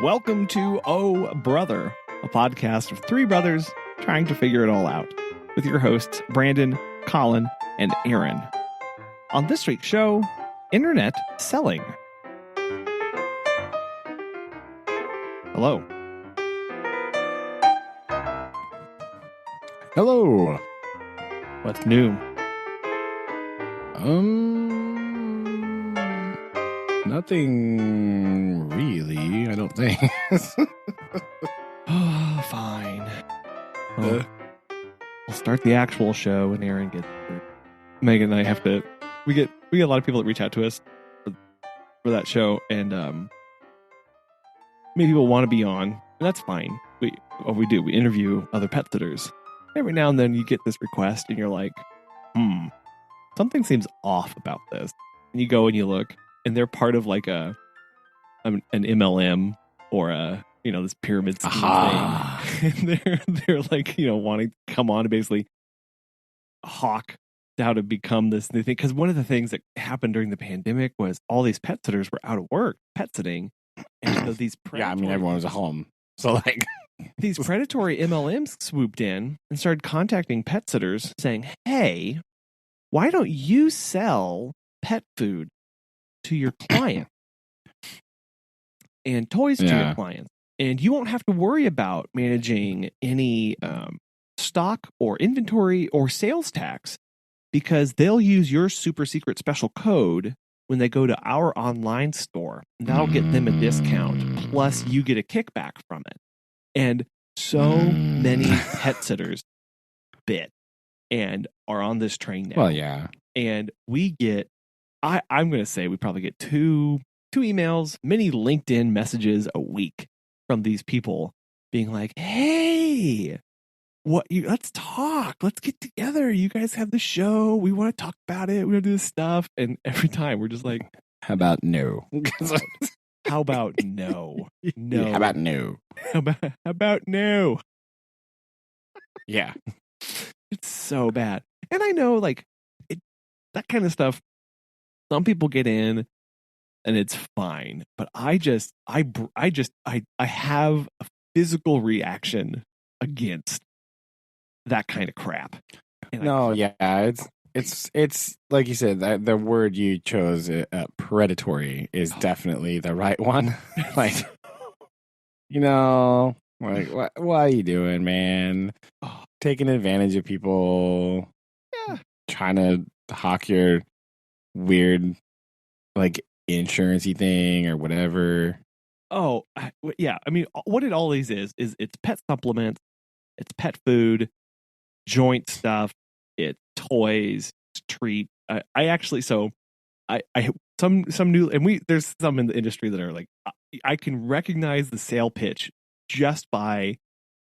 Welcome to Oh Brother, a podcast of three brothers trying to figure it all out, with your hosts Brandon, Colin, and Aaron. On this week's show, internet selling. Hello. Hello. What's new? Nothing really, I don't think. Oh, fine. Well, we'll start the actual show when Aaron gets here. Megan and I have to. We get a lot of people that reach out to us for that show, and maybe people want to be on, and that's fine. We interview other pet sitters. Every now and then you get this request, and you're like, something seems off about this. And you go and you look, and they're part of like an MLM or this pyramid scheme thing. And they're like, wanting to come on and basically hawk how to become this new thing. Because one of the things that happened during the pandemic was all these pet sitters were out of work, pet sitting. And so these everyone was at home. So like these predatory MLMs swooped in and started contacting pet sitters saying, hey, why don't you sell pet food to your client and toys to your clients? And you won't have to worry about managing any stock or inventory or sales tax because they'll use your super secret special code when they go to our online store. And that'll get them a discount. Plus, you get a kickback from it. And so many pet sitters bit and are on this train now. Well, yeah. And we get, I'm going to say we probably get two emails, many LinkedIn messages a week from these people being like, hey, let's talk. Let's get together. You guys have the show. We want to talk about it. We want to do this stuff. And every time we're just like, how about no? How about no? No. How about no? How about no? Yeah. It's so bad. And I know that kind of stuff, some people get in and it's fine, but I have a physical reaction against that kind of crap. And it's like you said, the word you chose, predatory, is definitely the right one. Like, like what are you doing, man? Taking advantage of people. Yeah. Trying to hawk your weird, like, insurance-y thing or whatever. Oh, yeah. I mean, what it always is it's pet supplements, it's pet food, joint stuff, it's toys, it's treat. There's some in the industry that are like, I can recognize the sale pitch just by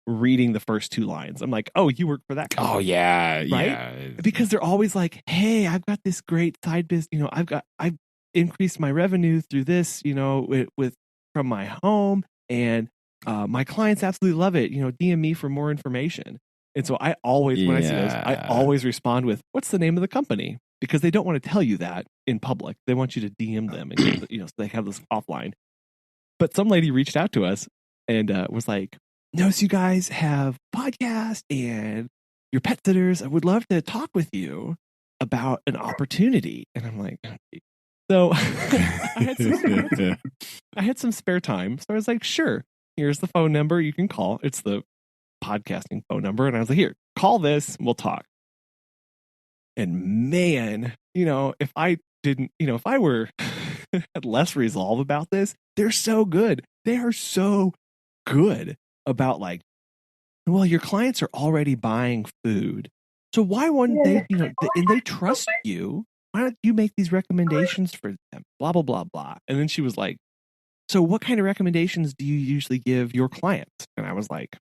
reading the first two lines. I'm like, oh, you work for that company. Oh yeah, right? Yeah. Because they're always like, hey, I've got this great side business. I've increased my revenue through this, with from my home, and my clients absolutely love it. DM me for more information. And so I always, when I see those, I always respond with, what's the name of the company? Because they don't want to tell you that in public. They want you to DM them, and so they have this offline. But some lady reached out to us and was like, notice you guys have a podcast and your pet sitters. I would love to talk with you about an opportunity. And I'm like, so I had some spare time. So I was like, sure, here's the phone number you can call. It's the podcasting phone number. And I was like, here, call this, we'll talk. And man, if I were had less resolve about this, they're so good. They are so good about like, well, your clients are already buying food. So why wouldn't they, and they trust you. Why don't you make these recommendations for them? Blah, blah, blah, blah. And then she was like, so what kind of recommendations do you usually give your clients? And I was like,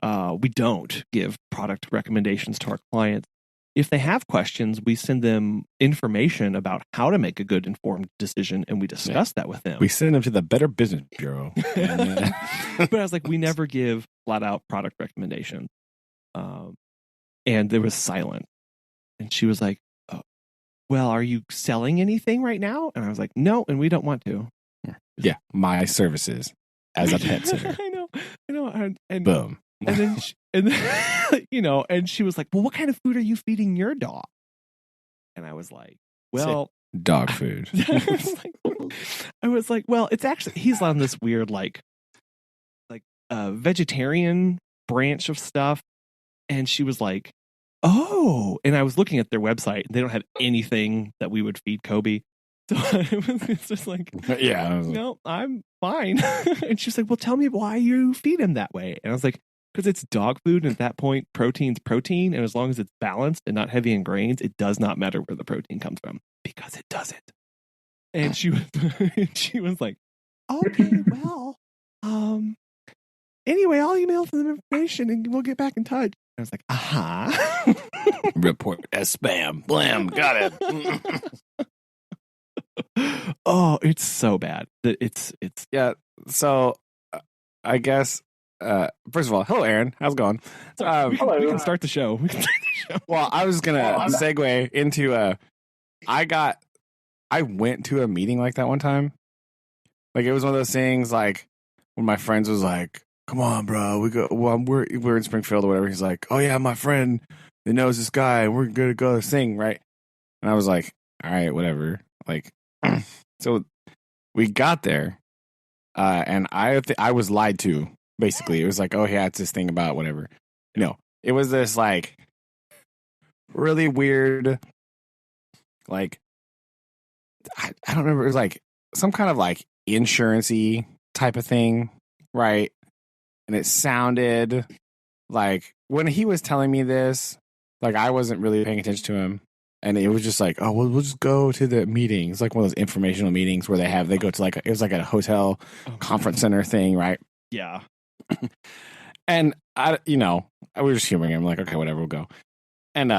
we don't give product recommendations to our clients. If they have questions, we send them information about how to make a good informed decision, and we discuss that with them. We send them to the Better Business Bureau. But I was like, we never give flat out product recommendations. And there was silence. And she was like, well, are you selling anything right now? And I was like, no, and we don't want to. Yeah, my services. as a pet sitter. I know. And Boom. And then, and she was like, well, what kind of food are you feeding your dog? And I was like, well, dog food. I was like, well, it's actually, he's on this weird, vegetarian branch of stuff. And she was like, oh, and I was looking at their website and they don't have anything that we would feed Kobe. So it's just like, yeah, no, I'm fine. And she's like, well, tell me why you feed him that way. And I was like, because it's dog food. And at that point, protein's protein. And as long as it's balanced and not heavy in grains, it does not matter where the protein comes from because it doesn't. And she was like, okay, well, anyway, I'll email them information and we'll get back in touch. I was like, aha. Report as spam. Blam. Got it. Oh, it's so bad. It's yeah. So I guess first of all, hello, Aaron. How's it going? We can start the show. Well, I was gonna segue into I went to a meeting like that one time. Like it was one of those things like when my friends was like, come on, bro, we're in Springfield or whatever. He's like, oh yeah, my friend that knows this guy and we're gonna go sing, right? And I was like, all right, whatever. Like so we got there and I was lied to, basically. It was like, oh yeah, it's this thing about whatever. No, it was this like really weird, like I don't remember, it was like some kind of like insurance-y type of thing, right? And it sounded like when he was telling me this, like I wasn't really paying attention to him. And it was just like, oh, we'll just go to the meeting. It's like one of those informational meetings where they go to like, it was like a hotel conference center thing, right? Yeah. And I was just humoring him, like, okay, whatever, we'll go. And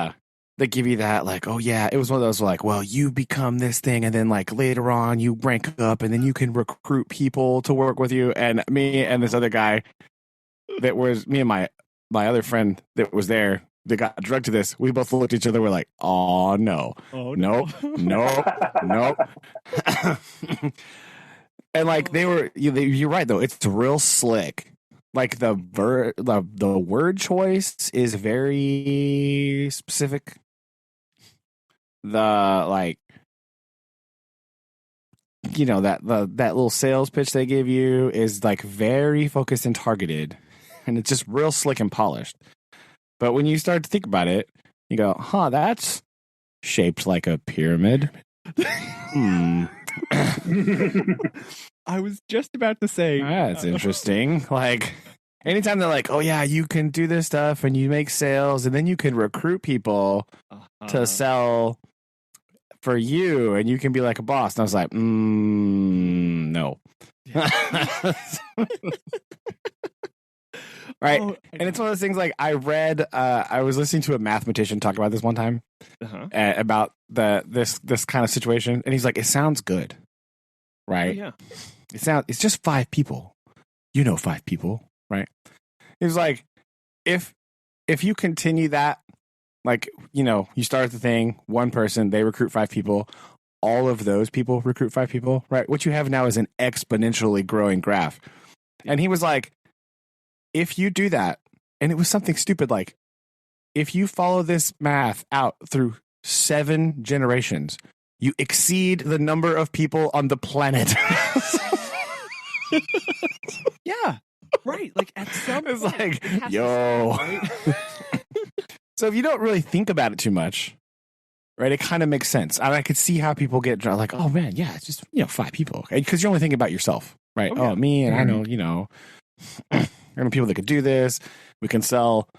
they give you that, like, oh yeah, it was one of those like, well, you become this thing, and then like later on you rank up, and then you can recruit people to work with you. And me and this other guy that was me and my other friend that was there that got drugged to this, we both looked at each other, we're like, oh no. Nope. And like you're right though, it's real slick. Like the word choice is very specific. The like, that little sales pitch they give you is like very focused and targeted, and it's just real slick and polished. But when you start to think about it, you go, huh, that's shaped like a pyramid. I was just about to say, that's interesting. Like, anytime they're like, oh yeah, you can do this stuff and you make sales and then you can recruit people to sell for you and you can be like a boss. And I was like, no. Right. And it's one of those things like I read, I was listening to a mathematician talk about this one time about this kind of situation. And he's like, it sounds good. Right. Oh, yeah. It's just 5 people. 5 people. Right. He was like, if you continue that, like, you start the thing, one person, they recruit 5 people. All of those people recruit 5 people. Right. What you have now is an exponentially growing graph. And he was like, if you do that, and it was something stupid like, if you follow this math out through 7 generations, you exceed the number of people on the planet. Yeah, right. Like at some it's point, like, it yo. start, right? So if you don't really think about it too much, right, it kind of makes sense. I could see how people get like, oh man, yeah, it's just 5 people, because you're only thinking about yourself, right? Oh, yeah. Me, and I know, I know people that could do this. We can sell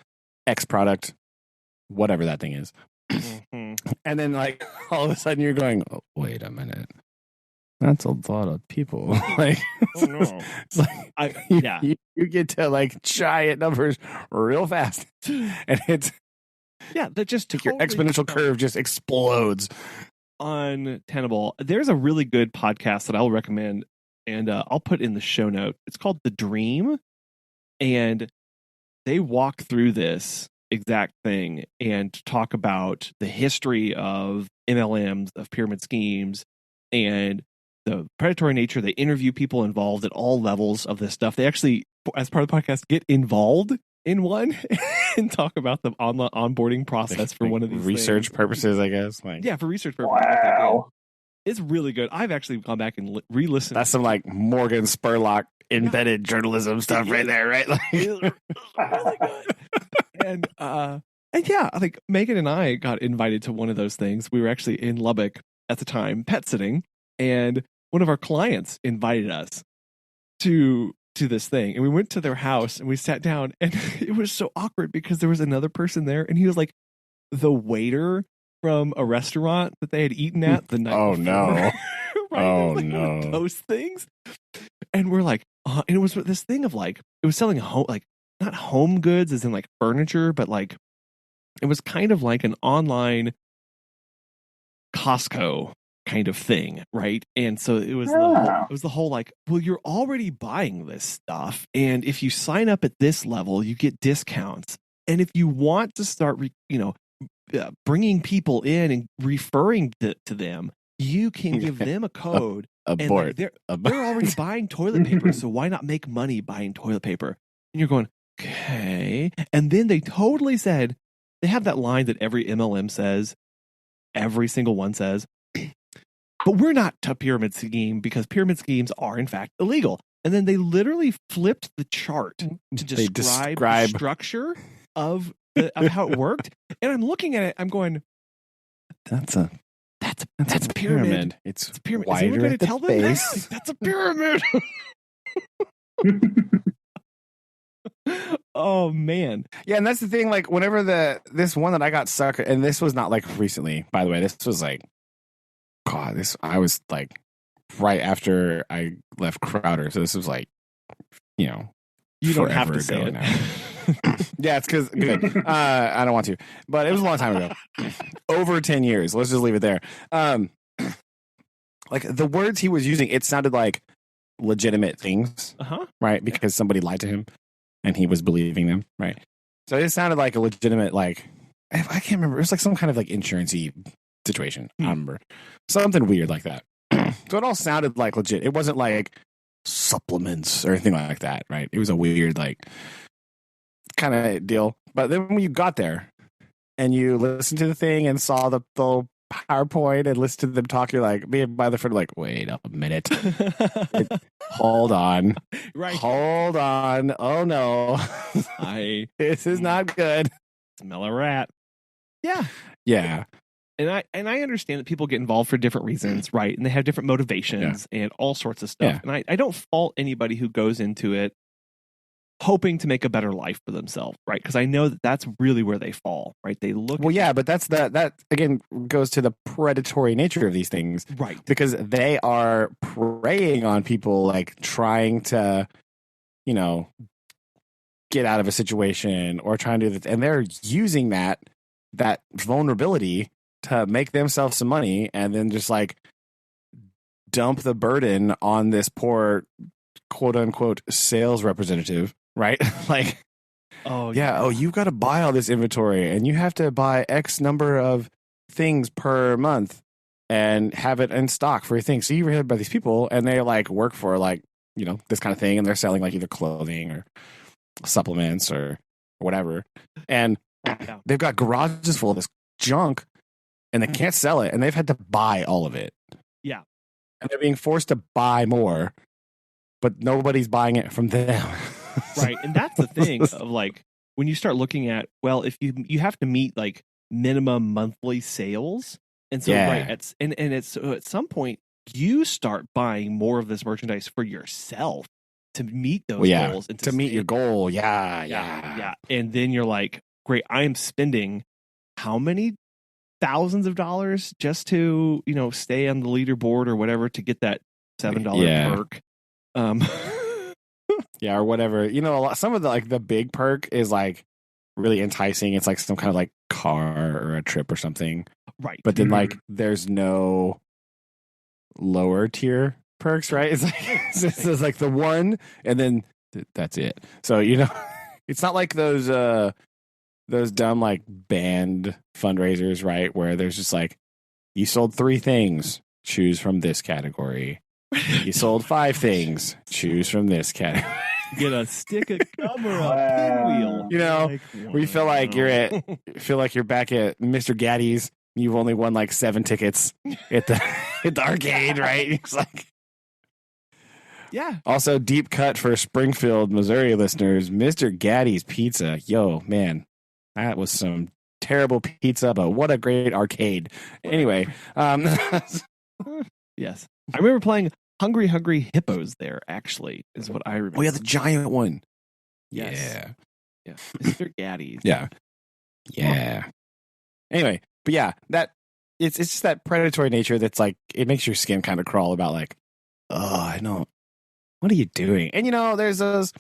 X product, whatever that thing is. Mm-hmm. And then, like, all of a sudden you're going, oh, wait a minute. That's a lot of people. Like, oh, no. It's like, you get to, like, giant numbers real fast. And it's, that just your exponential curve just explodes. Untenable. There's a really good podcast that I'll recommend, and I'll put in the show note. It's called The Dream. And they walk through this exact thing and talk about the history of MLMs, of pyramid schemes, and the predatory nature. They interview people involved at all levels of this stuff. They actually, as part of the podcast, get involved in one and talk about the onboarding process for one of these research purposes, I guess. Yeah, for research purposes. Wow. It's really good. I've actually gone back and re-listened. That's some like Morgan Spurlock embedded journalism stuff right there, right? Like, really good. And yeah, I think Megan and I got invited to one of those things. We were actually in Lubbock at the time, pet sitting, and one of our clients invited us to this thing, and we went to their house and we sat down, and it was so awkward because there was another person there, and he was like the waiter from a restaurant that they had eaten at the night before. No. Right? Oh, like no. one of those things. And we're like, and it was this thing of like, it was selling home, like not home goods as in like furniture, but like it was kind of like an online Costco kind of thing, right? And so it was the whole like, well, you're already buying this stuff, and if you sign up at this level, you get discounts. And if you want to start, bringing people in and referring to them, you can give them a code. Abort. And like, they're already buying toilet paper, so why not make money buying toilet paper? And you're going, okay. And then they totally said, they have that line that every MLM says, every single one says, but we're not a pyramid scheme because pyramid schemes are in fact illegal. And then they literally flipped the chart to describe the structure of how it worked. And I'm looking at it, I'm going, that's a pyramid. It's a pyramid. Wider Is anyone going to tell them base. that? Like, that's a pyramid. Oh man. Yeah, and that's the thing, like whenever this one that I got stuck, and this was not like recently, by the way, this was like, God, I was like right after I left Crowder, so this was like, you don't have to say it now. Yeah, it's because I don't want to, but it was a long time ago. Over 10 years. Let's just leave it there. Like the words he was using, it sounded like legitimate things, right? Because somebody lied to him and he was believing them, right? So it sounded like a legitimate, like, I can't remember. It was like some kind of like insurance-y situation. I remember something weird like that. So it all sounded like legit. It wasn't like supplements or anything like that, right? It was a weird, like, kind of deal. But then when you got there and you listened to the thing and saw the little PowerPoint and listened to them talk, you're like, me and my other friend are like, wait a minute. Hold on. Right. Hold on. Oh no. This is not good. Smell a rat. Yeah. Yeah. And I understand that people get involved for different reasons, right? And they have different motivations and all sorts of stuff. Yeah. And I don't fault anybody who goes into it hoping to make a better life for themselves, right? Because I know that that's really where they fall, right? They look. Well, yeah, but that again goes to the predatory nature of these things, right? Because they are preying on people, like trying to, get out of a situation or trying to do that, and they're using that vulnerability to make themselves some money, and then just like dump the burden on this poor quote unquote sales representative. Right? Like, you've got to buy all this inventory and you have to buy X number of things per month and have it in stock for your thing. So you're hired by these people and they like work for like, this kind of thing, and they're selling like either clothing or supplements or whatever. And they've got garages full of this junk and they can't sell it and they've had to buy all of it. Yeah. And they're being forced to buy more, but nobody's buying it from them. Right. And that's the thing of like, when you start looking at, well, if you have to meet like minimum monthly sales. And so, right. It's at some point you start buying more of this merchandise for yourself to meet those goals. And to meet your goal. Yeah. And then you're like, great, I am spending how many thousands of dollars just to, stay on the leaderboard or whatever to get that $7 perk. Yeah, or whatever. Some of the big perk is like really enticing. It's like some kind of like car or a trip or something. Right. But then like there's no lower tier perks, right? It's like it's like the one and then that's it. So, it's not like those dumb like band fundraisers, right? Where there's just like, you sold 3 things, choose from this category. You sold 5 things. Choose from this category. Get a stick of gum or a pinwheel. You know, Like, we feel like you're back at Mr. Gaddy's. You've only won like 7 tickets at the arcade, right? It's like, yeah. Also, deep cut for Springfield, Missouri listeners. Mr. Gaddy's Pizza. Yo, man, that was some terrible pizza, but what a great arcade. Anyway, yes, I remember playing Hungry Hippos there. Actually, is what I remember. Oh yeah, the giant one. Yes. Yeah, Mr. Gaddy's. Yeah. Anyway, but yeah, that it's just that predatory nature that's like it makes your skin kind of crawl about like, oh, I know. What are you doing? And there's those.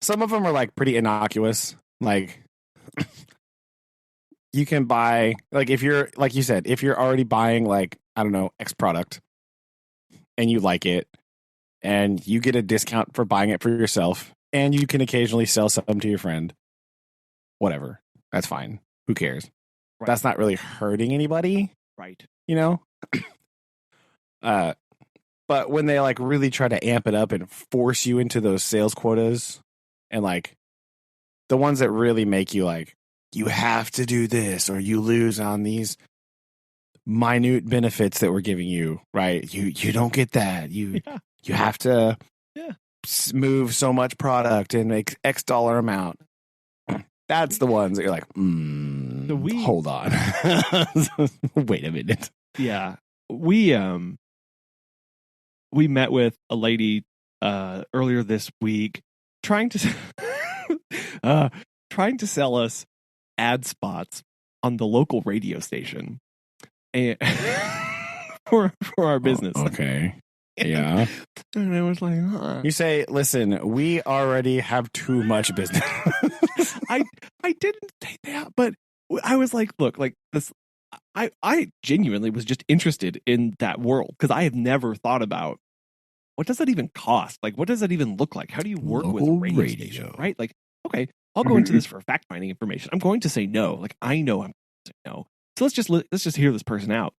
Some of them are like pretty innocuous. Like you can buy like if you're like you said, if you're already buying like I don't know X product, and you like it, and you get a discount for buying it for yourself, and you can occasionally sell some to your friend. Whatever, that's fine. Who cares? Right. That's not really hurting anybody, right? But when they like really try to amp it up and force you into those sales quotas, and like the ones that really make you like you have to do this or you lose on these minute benefits that we're giving you, right? You don't get that. You have to move so much product and make X dollar amount. That's the ones that you're like, hold on. Wait a minute. Yeah. We met with a lady earlier this week trying to sell us ad spots on the local radio station and for our business. Okay. Yeah. And I was like, You say, listen, we already have too much business. I didn't say that, but I was like, look, like this, I genuinely was just interested in that world because I have never thought about what does that even cost? Like, what does that even look like? How do you work with a radio station, right? Like, okay, I'll go into this for fact-finding information. I'm going to say no. Like, I know I'm going to say no. So let's just hear this person out.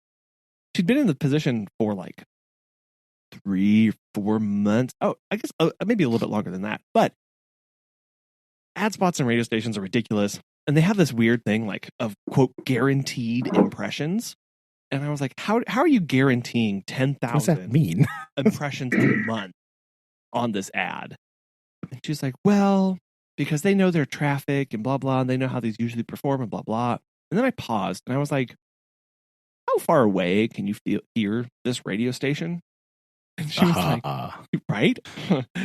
She'd been in the position for like 3-4 months. Oh, I guess maybe a little bit longer than that. But ad spots and radio stations are ridiculous. And they have this weird thing like of quote guaranteed impressions. And I was like, how are you guaranteeing 10,000 impressions a month on this ad? And she's like, well, because they know their traffic and blah, blah, and they know how these usually perform and blah, blah. And then I paused and I was like, how far away can you hear this radio station? And she was like, right?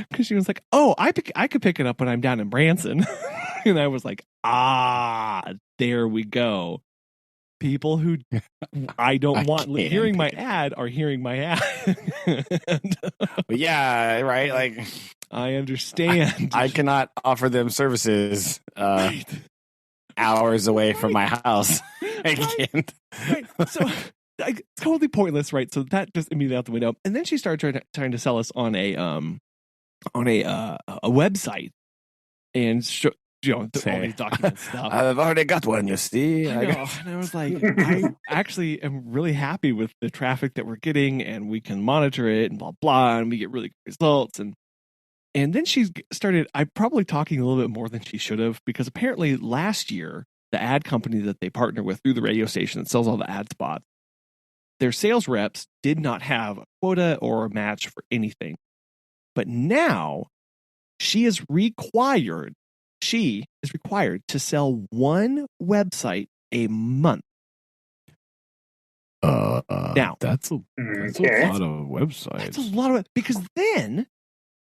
Because she was like, oh, I could pick it up when I'm down in Branson. And I was like, there we go. People who I don't want hearing my ad are hearing my ad. Yeah, right. Like I understand. I cannot offer them services hours away from my house. I can't. Right. So it's totally pointless, right? So that just immediately out the window. And then she started trying to sell us on a website and all these documents stuff. I've already got one, you see. I know. And I was like, I actually am really happy with the traffic that we're getting, and we can monitor it and blah blah, and we get really good results. And then she started. I'm probably talking a little bit more than she should have, because apparently last year the ad company that they partner with through the radio station that sells all the ad spots, their sales reps did not have a quota or a match for anything. But now she is required to sell one website a month. Now that's a lot of websites. That's a lot of, because then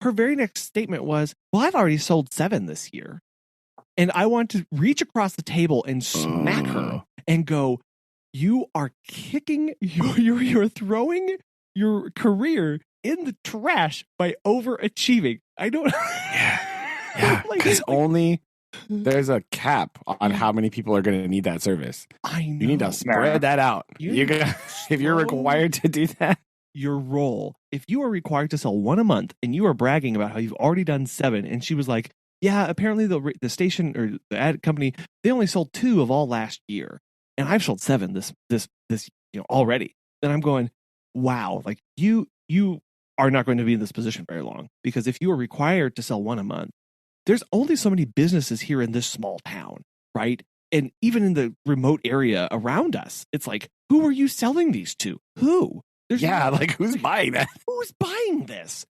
her very next statement was, well, I've already sold 7 this year. And I want to reach across the table and smack her and go, you are you're throwing your career in the trash by overachieving. I don't. Yeah, because only there's a cap on how many people are going to need that service. I know. You need to spread that out. If you're required to do that, your role. If you are required to sell 1 a month and you are bragging about how you've already done 7, and she was like, yeah, apparently the station or the ad company, they only sold 2 of all last year, and I've sold 7 this already. Then I'm going, wow, like you are not going to be in this position very long, because if you are required to sell one a month, there's only so many businesses here in this small town, right? And even in the remote area around us, it's like, who are you selling these to? Who? Like who's buying that? Who's buying this?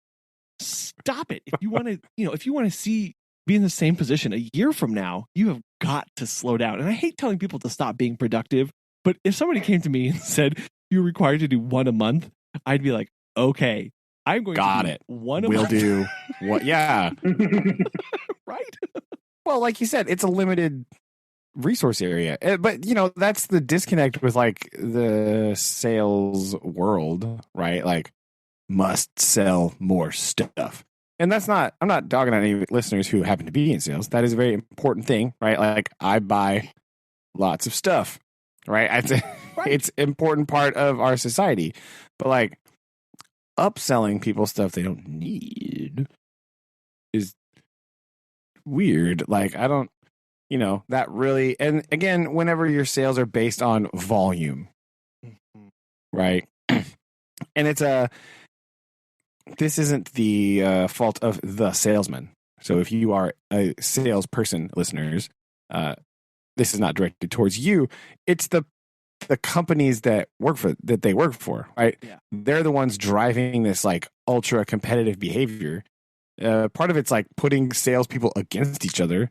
Stop it. If you want to, if you want to be in the same position a year from now, you have got to slow down. And I hate telling people to stop being productive, but if somebody came to me and said you're required to do one a month, I'd be like, okay, I'm going to do one a month. We'll do what? Yeah. Right. Well, like you said, it's a limited resource area, but that's the disconnect with like the sales world, right? Like, must sell more stuff. And I'm not dogging on any listeners who happen to be in sales. That is a very important thing, right? Like, I buy lots of stuff, right? It's an important part of our society. But like, upselling people stuff they don't need is weird. Like, I don't, that really, and again, whenever your sales are based on volume, right? And this isn't the fault of the salesman. So if you are a salesperson, listeners, this is not directed towards you. It's the companies that they work for, right? Yeah. They're the ones driving this like ultra competitive behavior. Part of it's like putting salespeople against each other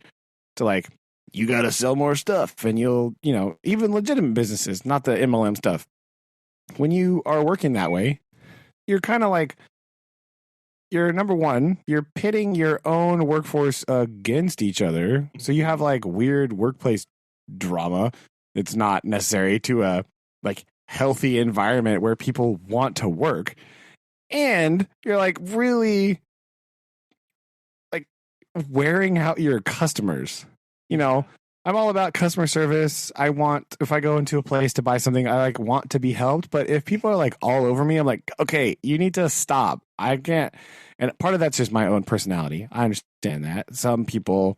to like, you got to sell more stuff, and you'll, even legitimate businesses, not the MLM stuff. When you are working that way, you're kind of like, you're number one, you're pitting your own workforce against each other. So you have like weird workplace drama. It's not necessary to a like healthy environment where people want to work. And you're like really like wearing out your customers. I'm all about customer service. If I go into a place to buy something, I like want to be helped. But if people are like all over me, I'm like, okay, you need to stop. I can't. And part of that's just my own personality. I understand that. Some people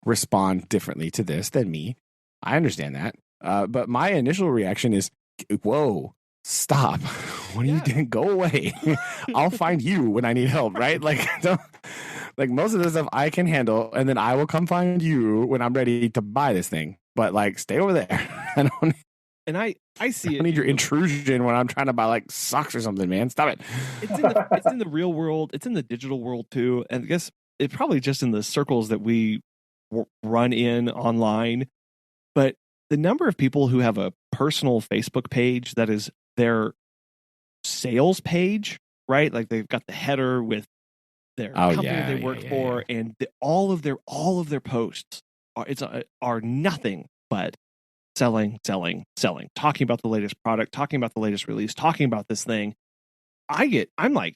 respond differently to this than me. I understand that. But my initial reaction is, whoa, stop. What are you doing? Go away. I'll find you when I need help, right? Like, like most of this stuff I can handle, and then I will come find you when I'm ready to buy this thing. But like, stay over there. I see it. I don't need your intrusion when I'm trying to buy like socks or something, man. Stop it. It's in the real world. It's in the digital world too. And I guess it's probably just in the circles that we run in online. But the number of people who have a personal Facebook page that is their sales page, right? Like they've got the header with their company they work for, and all of their posts are nothing but selling, talking about the latest product, talking about the latest release, talking about this thing. I'm like,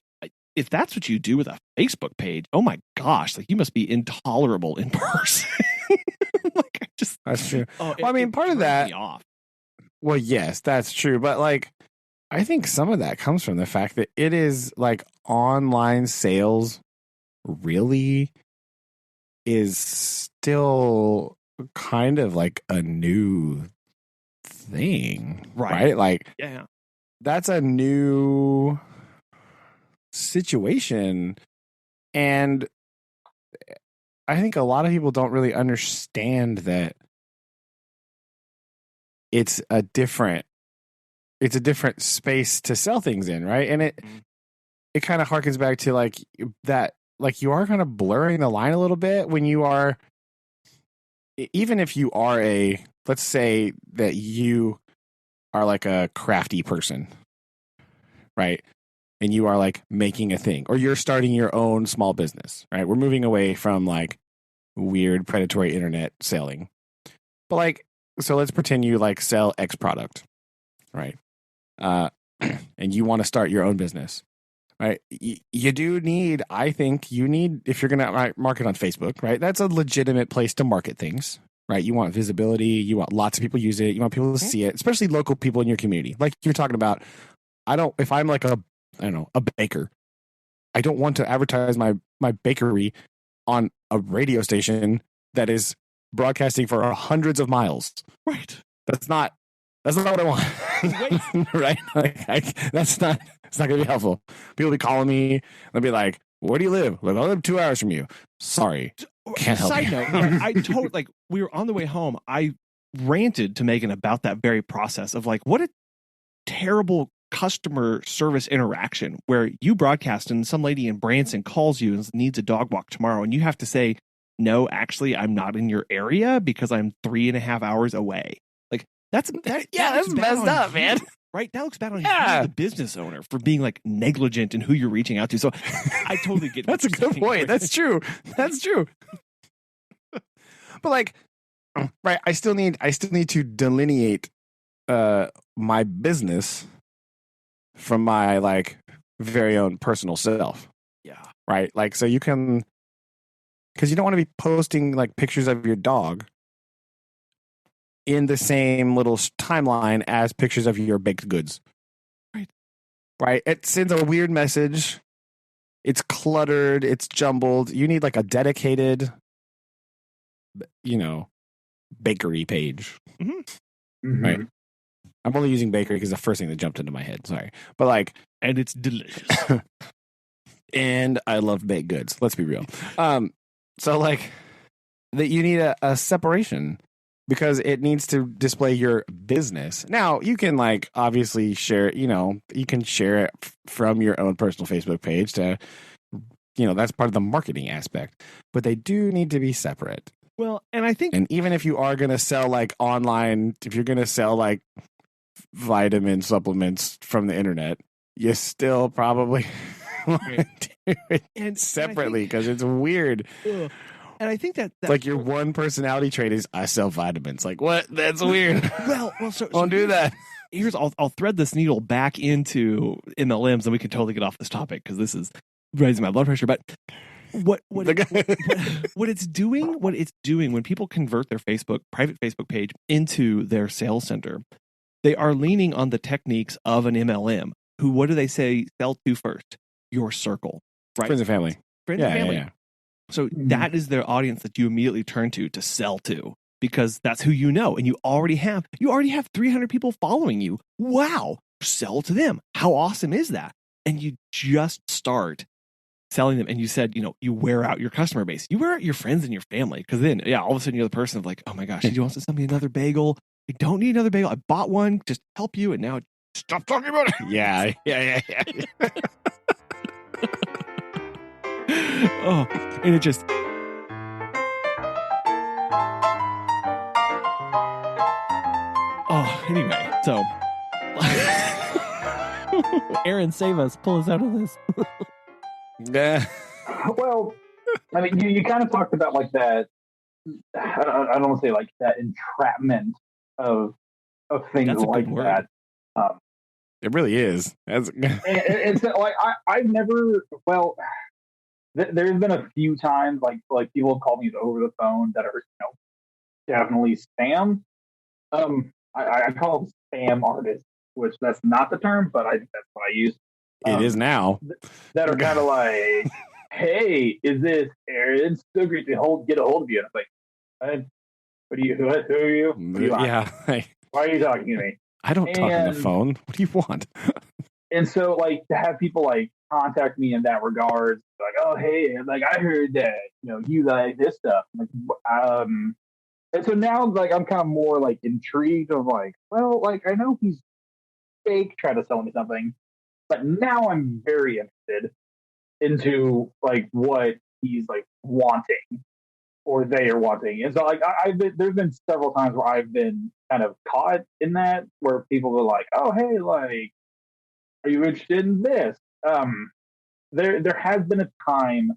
if that's what you do with a Facebook page, oh my gosh, like you must be intolerable in person. Like, that's true. Part of that. Well, yes, that's true. But like, I think some of that comes from the fact that it is like online sales really is still kind of like a new thing, right? Like, yeah, that's a new situation. And I think a lot of people don't really understand that it's a different space to sell things in, right? And it kind of harkens back to like that, like you are kind of blurring the line a little bit when you are, even if you are let's say that you are like a crafty person, right? And you are like making a thing, or you're starting your own small business, right? We're moving away from like weird predatory internet selling. But like, so let's pretend you like sell X product, right? And you want to start your own business, right? You do need, I think you need, if you're going to market on Facebook, right? That's a legitimate place to market things, right? You want visibility. You want lots of people use it. You want people to see it, especially local people in your community. Like you're talking about, if I'm like a baker, I don't want to advertise my bakery on a radio station that is broadcasting for hundreds of miles. Right. That's not what I want. Right? Like, that's not It's not going to be helpful. People will be calling me. They'll be like, where do you live? Like, I live 2 hours from you. Sorry. Can't help Side you. note, right, I totally, like, we were on the way home. I ranted to Megan about that very process of like, what a terrible customer service interaction where you broadcast and some lady in Branson calls you and needs a dog walk tomorrow. And you have to say, no, actually, I'm not in your area because I'm 3.5 hours away. Like that's messed up, man. Right? That looks bad on you, the business owner, for being like negligent in who you're reaching out to. So I totally get that's a good point. That's true. That's true. But like, right, I still need to delineate my business from my like very own personal self. Yeah. Right. Like, so you can, because you don't want to be posting like pictures of your dog in the same little timeline as pictures of your baked goods. Right. It sends a weird message. It's cluttered. It's jumbled. You need like a dedicated, bakery page. Mm-hmm. Right. I'm only using bakery because the first thing that jumped into my head. Sorry. But like, and it's delicious. And I love baked goods. Let's be real. So like that you need a separation because it needs to display your business. Now you can like obviously share, you can share it from your own personal Facebook page to, that's part of the marketing aspect, but they do need to be separate. Well, and I think, and even if you are going to sell like online, if you're going to sell like vitamin supplements from the internet, you still probably want to do it separately because it's weird. And I think that's like your one personality trait is I sell vitamins. Like what? That's weird. Well, so don't do that. Here's I'll thread this needle back into MLMs, and we can totally get off this topic because this is raising my blood pressure. But what it's doing when people convert their private Facebook page into their sales center, they are leaning on the techniques of an MLM. Who, what do they say sell to first? Your circle, right? Friends and family. Friends and family. Yeah. So that is their audience that you immediately turn to sell to, because that's who you know, and you already have 300 people following you. Wow, sell to them. How awesome is that? And you just start selling them, and you said, you wear out your customer base. You wear out your friends and your family, because then, all of a sudden you're the person of like, oh my gosh, he wants to sell me another bagel. I don't need another bagel. I bought one just to help you, and now stop talking about it. Yeah. Oh, and it just. Oh, anyway, so. Aaron, save us. Pull us out of this. Yeah. Well, I mean, you kind of talked about like that. I don't want to say like that entrapment of things That's like that. It really is. It's like I've never. Well, there's been a few times like people have called me over the phone that are definitely spam. I call them spam artists, which that's not the term, but I think that's what I use. It is now. That are kind of like, hey, is this Aaron? It's so great to get a hold of you. And I'm like, who are you? Yeah. Why are you talking to me? I don't talk on the phone. What do you want? And so, like, to have people like contact me in that regard, like, oh, hey, like I heard that you like this stuff, and so now like I'm kind of more like intrigued of like, well, like I know he's fake trying to sell me something, but now I'm very interested into like what he's like wanting or they are wanting. And so like there's been several times where I've been kind of caught in that, where people are like, oh, hey, like, are you interested in this? There has been a time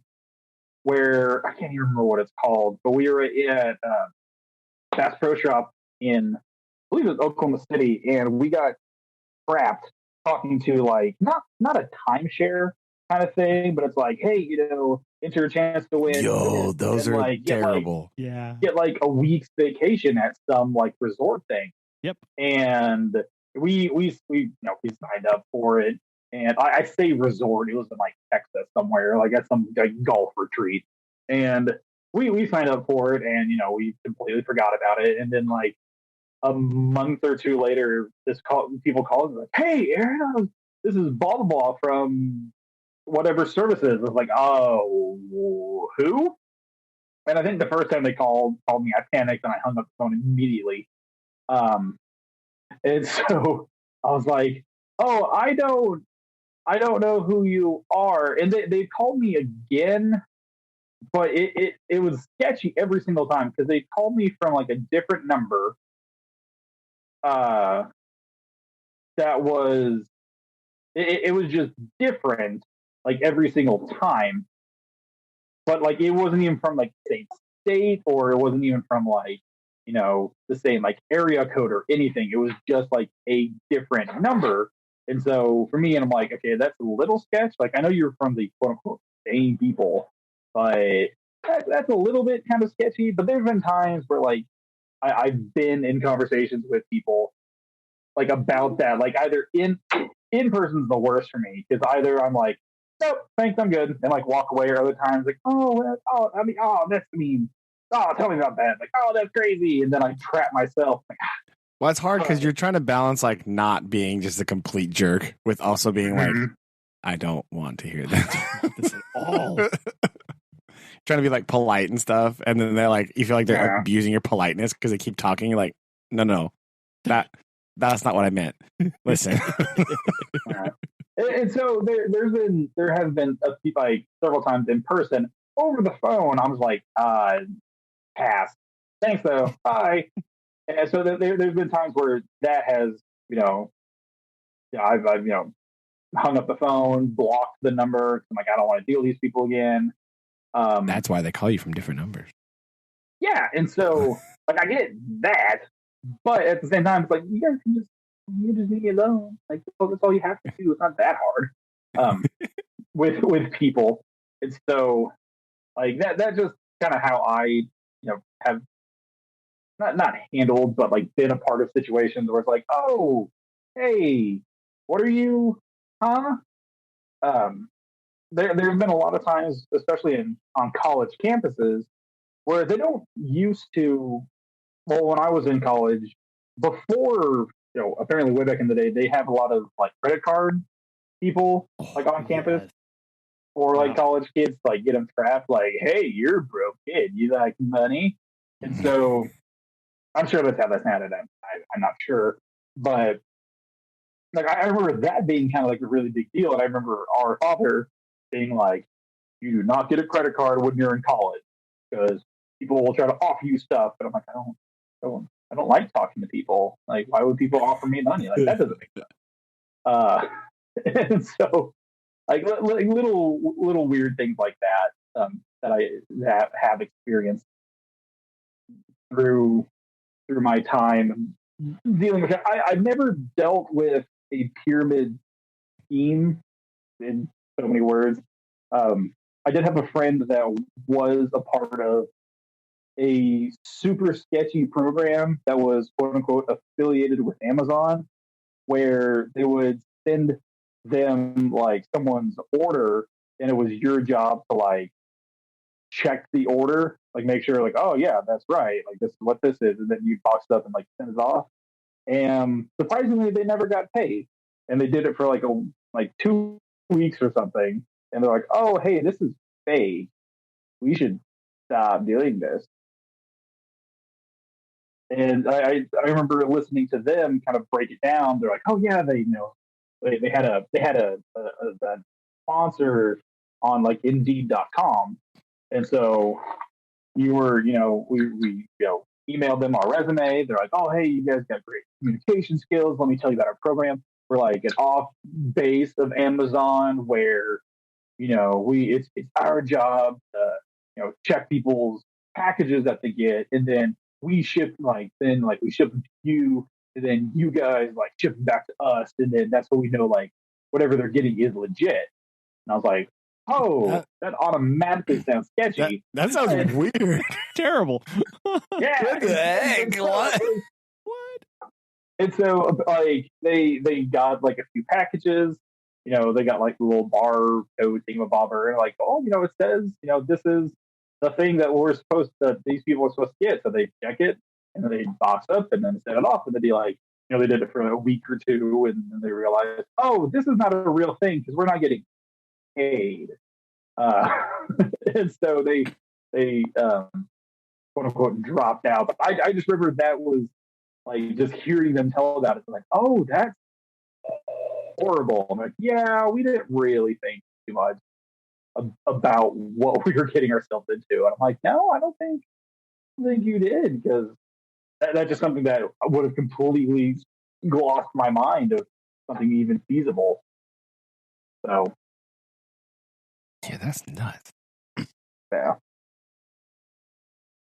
where I can't even remember what it's called, but we were at Bass Pro Shop in, I believe it was Oklahoma City, and we got trapped talking to like not a timeshare kind of thing, but it's like, hey, enter a chance to win. Yo, those are like, terrible. Get like a week's vacation at some like resort thing. Yep. And we signed up for it, and I say resort, it was in like Texas somewhere, like at some like golf retreat, and we signed up for it, and we completely forgot about it, and then like a month or two later, people called and like, hey, Aaron, this is blah blah blah from whatever services. It's like, oh, who? And I think the first time they called me, I panicked and I hung up the phone immediately. And so I was like, oh, I don't know who you are. And they called me again, but it was sketchy every single time because they called me from like a different number. That was it was just different like every single time. But like it wasn't even from like the same state, or it wasn't even from like, the same like area code or anything. It was just like a different number. And so for me, and I'm like, okay, that's a little sketch. Like I know you're from the quote unquote same people, but that's a little bit kind of sketchy. But there's been times where like I've been in conversations with people like about that. Like either in person's the worst for me because either I'm like, nope, thanks, I'm good, and like walk away, or other times like, that's mean. Oh, tell me about that. Like, oh, that's crazy, and then I trap myself. Like, well, it's hard because you're trying to balance like not being just a complete jerk with also being like, I don't want to hear that this at all. Trying to be like polite and stuff, and then they're like, you feel like they're abusing your politeness because they keep talking. You're like, no, that's not what I meant. Listen. And so there has been like several times in person. Over the phone, I was like, pass. Thanks though. Bye. And so there's been times where that has, I've hung up the phone, blocked the number. I'm like, I don't want to deal with these people again. That's why they call you from different numbers. Yeah, and so like I get that, but at the same time, it's like you guys can just leave me alone. Like that's all you have to do. It's not that hard. With people, and so like that's just kind of how I have not handled, but like been a part of situations where it's like, oh, hey, what are you, huh? There's been a lot of times, especially on college campuses, where they don't used to. Well, when I was in college, before apparently way back in the day, they have a lot of like credit card people like on campus, or like college kids like get them trapped. Like, hey, you're a broke kid, you like money, and so I'm sure that's how that's handled. I'm not sure, but like I remember that being kind of like a really big deal, and I remember our father being like, "You do not get a credit card when you're in college because people will try to offer you stuff." And I'm like, I don't like talking to people. Like, why would people offer me money? Like that doesn't make sense. And so, like little weird things like that that I have experienced through my time dealing with it. I've never dealt with a pyramid scheme in so many words. I did have a friend that was a part of a super sketchy program that was quote unquote affiliated with Amazon, where they would send them like someone's order, and it was your job to like check the order, like make sure like, oh yeah, that's right, like this is what this is, and then you box it up and like send it off. And surprisingly, they never got paid, and they did it for like 2 weeks or something, and they're like, oh hey, this is fake, we should stop doing this. And I remember listening to them kind of break it down. They're like, oh yeah, they had a sponsor on like Indeed.com, and so you were we emailed them our resume. They're like, oh hey, you guys got great communication skills. Let me tell you about our program. We're like an off base of Amazon where it's our job to check people's packages that they get, and then we ship we ship them to you, and then you guys like ship them back to us, and then that's how we know like whatever they're getting is legit. And I was like, oh, that automatically sounds sketchy. That sounds weird. Terrible. Yeah. What the heck? What? And so like they got like a few packages. They got like a little bar code thingamabobber, and like, oh, it says, this is the thing that these people are supposed to get. So they check it, and then they box up and then set it off, and they'd be like, they did it for a week or two, and then they realized, oh, this is not a real thing because we're not getting paid. And so they quote unquote dropped out. But I just remember that was like just hearing them tell about it. Like, oh, that's horrible. I'm like, yeah, we didn't really think too much about what we were getting ourselves into. And I'm like, no, I don't think you did, because that's just something that would have completely glossed my mind of something even feasible. So, Yeah, that's nuts. yeah.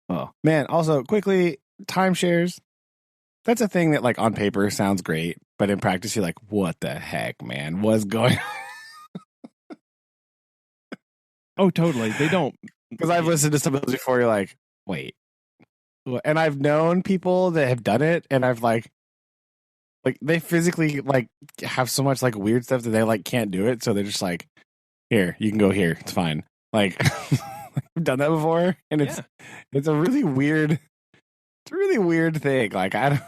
Oh man! Also, quickly, timeshares. That's a thing that, like, on paper sounds great, but in practice, you're like, "What the heck, man? What's going on?" Oh, totally. They don't. Because I've listened to some of those before. You're like, "Wait," and I've known people that have done it, and I've like they physically like have so much like weird stuff that they like can't do it, so they're just like, "Here, you can go here. It's fine." Like, I've done that before, and it's a really weird. It's a really weird thing. Like, I don't.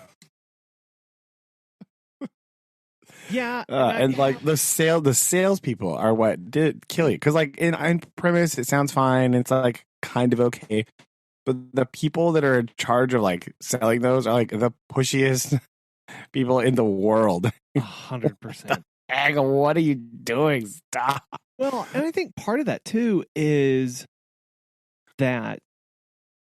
Yeah, and like the salespeople are what did kill you, because like in premise it sounds fine. It's like kind of okay, but the people that are in charge of like selling those are like the pushiest people in the world. 100%. Heck, what are you doing? Stop. Well, and I think part of that too is that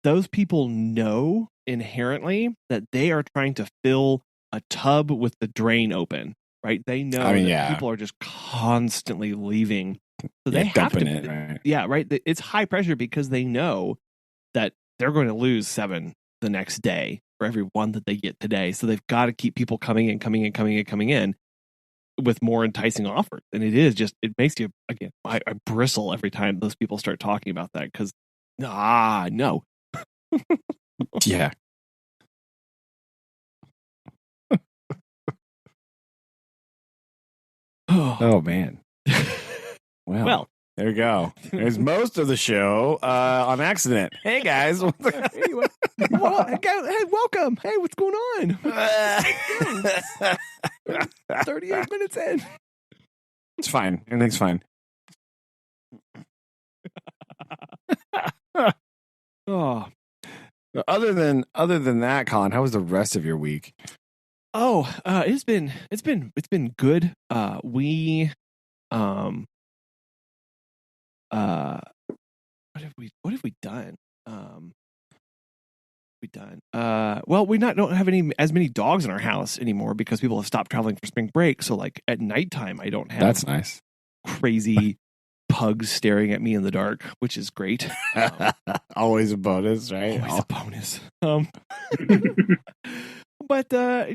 those people know inherently that they are trying to fill a tub with the drain open, right? They know that people are just constantly leaving. So they have to, it, right? Yeah, right. It's high pressure because they know that they're going to lose 7 the next day for every one that they get today. So they've got to keep people coming in with more enticing offers. And it makes you, again, I bristle every time those people start talking about that, because no. Yeah. Oh man. Well, there we go. There's most of the show on accident. Hey guys. Anyway, hey, welcome. Hey, what's going on? 38 minutes in. It's fine. Everything's fine. Oh. Other than that, Colin, how was the rest of your week? Oh, it's been good. We what have we done? Well, we don't have as many dogs in our house anymore because people have stopped traveling for spring break. So like at nighttime, I don't have That's nice. Crazy pugs staring at me in the dark, which is great. Always a bonus, right? Always a bonus. But I've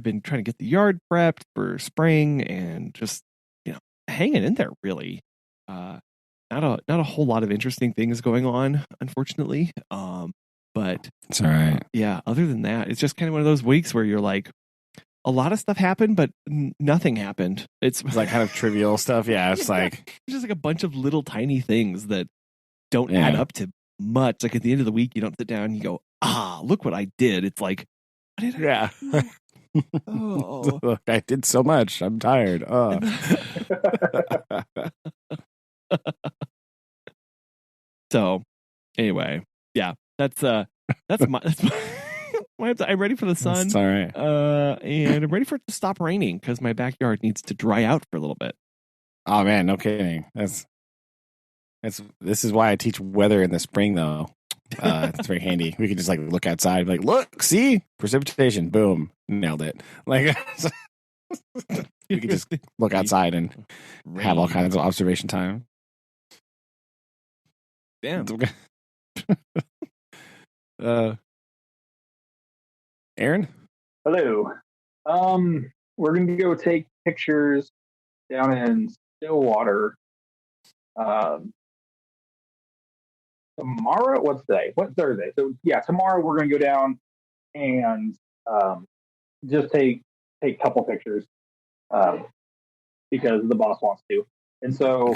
been trying to get the yard prepped for spring and just hanging in there, really. Not a whole lot of interesting things going on, unfortunately. But it's all right. Yeah, other than that, it's just kind of one of those weeks where you're like, a lot of stuff happened, but nothing happened. It's like kind of trivial stuff. Yeah, it's like just like a bunch of little tiny things that don't add up to much. Like at the end of the week, you don't sit down and you go, look what I did. It's like, what did I do? Oh. Look, I did so much. I'm tired. So anyway, yeah, that's my I'm ready for the sun. It's all right. And I'm ready for it to stop raining because my backyard needs to dry out for a little bit. Oh man, no kidding. This is why I teach weather in the spring though. It's very handy. We can just like look outside, like, look, see, precipitation, boom, nailed it. Like we can just look outside and have all kinds of observation time. Damn. Aaron? Hello. We're gonna go take pictures down in Stillwater. Tomorrow, what's today? What's Thursday? So yeah, tomorrow we're gonna go down and just take a couple pictures because the boss wants to. And so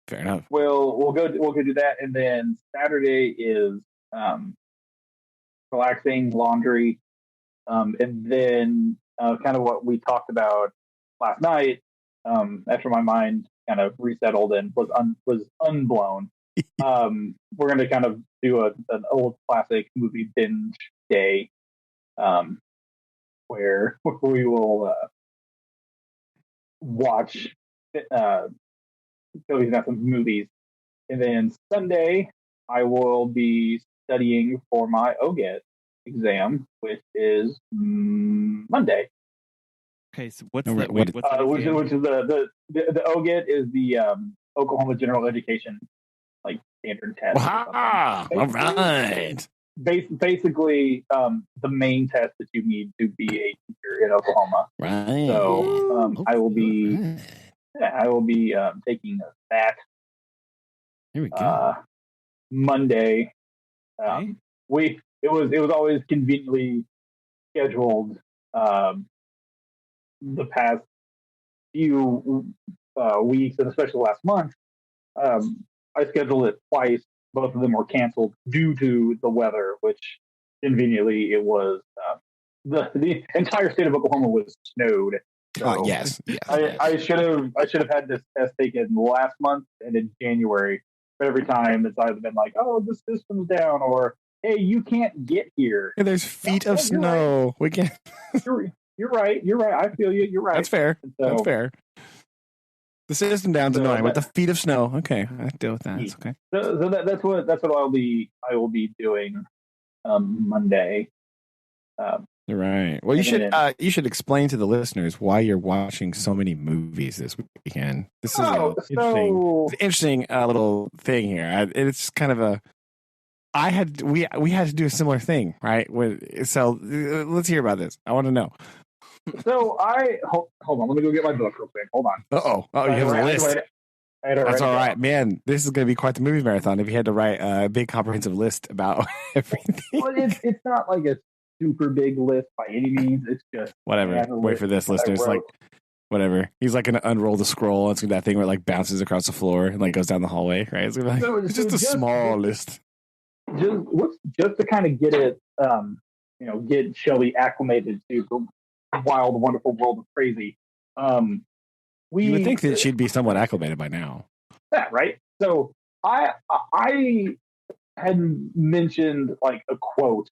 fair enough. We'll go do that, and then Saturday is relaxing, laundry, And then kind of what we talked about last night, after my mind kind of resettled and was unblown. We're going to kind of do an old classic movie binge day, where we will watch Cody's got some movies, and then Sunday I will be studying for my OGET exam, which is Monday. Okay, so what's No, that? what- Wait, what's that Which exam? is the OGET is the Oklahoma General Education like standard test. Wow. All right. Basically, the main test that you need to be a teacher in Oklahoma. Right. So I will be taking that Here we go. Monday. Okay. It was always conveniently scheduled the past few weeks, and especially last month. I scheduled it twice. Both of them were canceled due to the weather, which conveniently it was the entire state of Oklahoma was snowed. So Yes. I should have had this test taken last month and in January. But every time it's either been like, oh, the system's down, or hey, you can't get here. And there's feet of you're snow. We can. You're right. I feel you. You're right. That's fair. So, That's fair. The system down's annoying, but the feet of snow. Okay, I deal with that. It's okay. So that's what I will be doing Monday. Right. Well, you should explain to the listeners why you're watching so many movies this weekend. This is interesting little thing here. It's kind of a. We had to do a similar thing, right? So let's hear about this. I want to know. So hold on. Let me go get my book real quick. Hold on. Oh, you have a list. That's all right, man. This is going to be quite the movie marathon if you had to write a big comprehensive list about everything. Well, it's not like a super big list by any means. It's just whatever. Wait for this, listeners. Like whatever. He's like going to unroll the scroll. It's that thing where it like bounces across the floor and like goes down the hallway. Right? It's gonna be like, it's just a small list. Just to kind of get it, get Shelby acclimated to the wild, wonderful world of crazy. You would think that she'd be somewhat acclimated by now. Yeah, right. So I had mentioned like a quote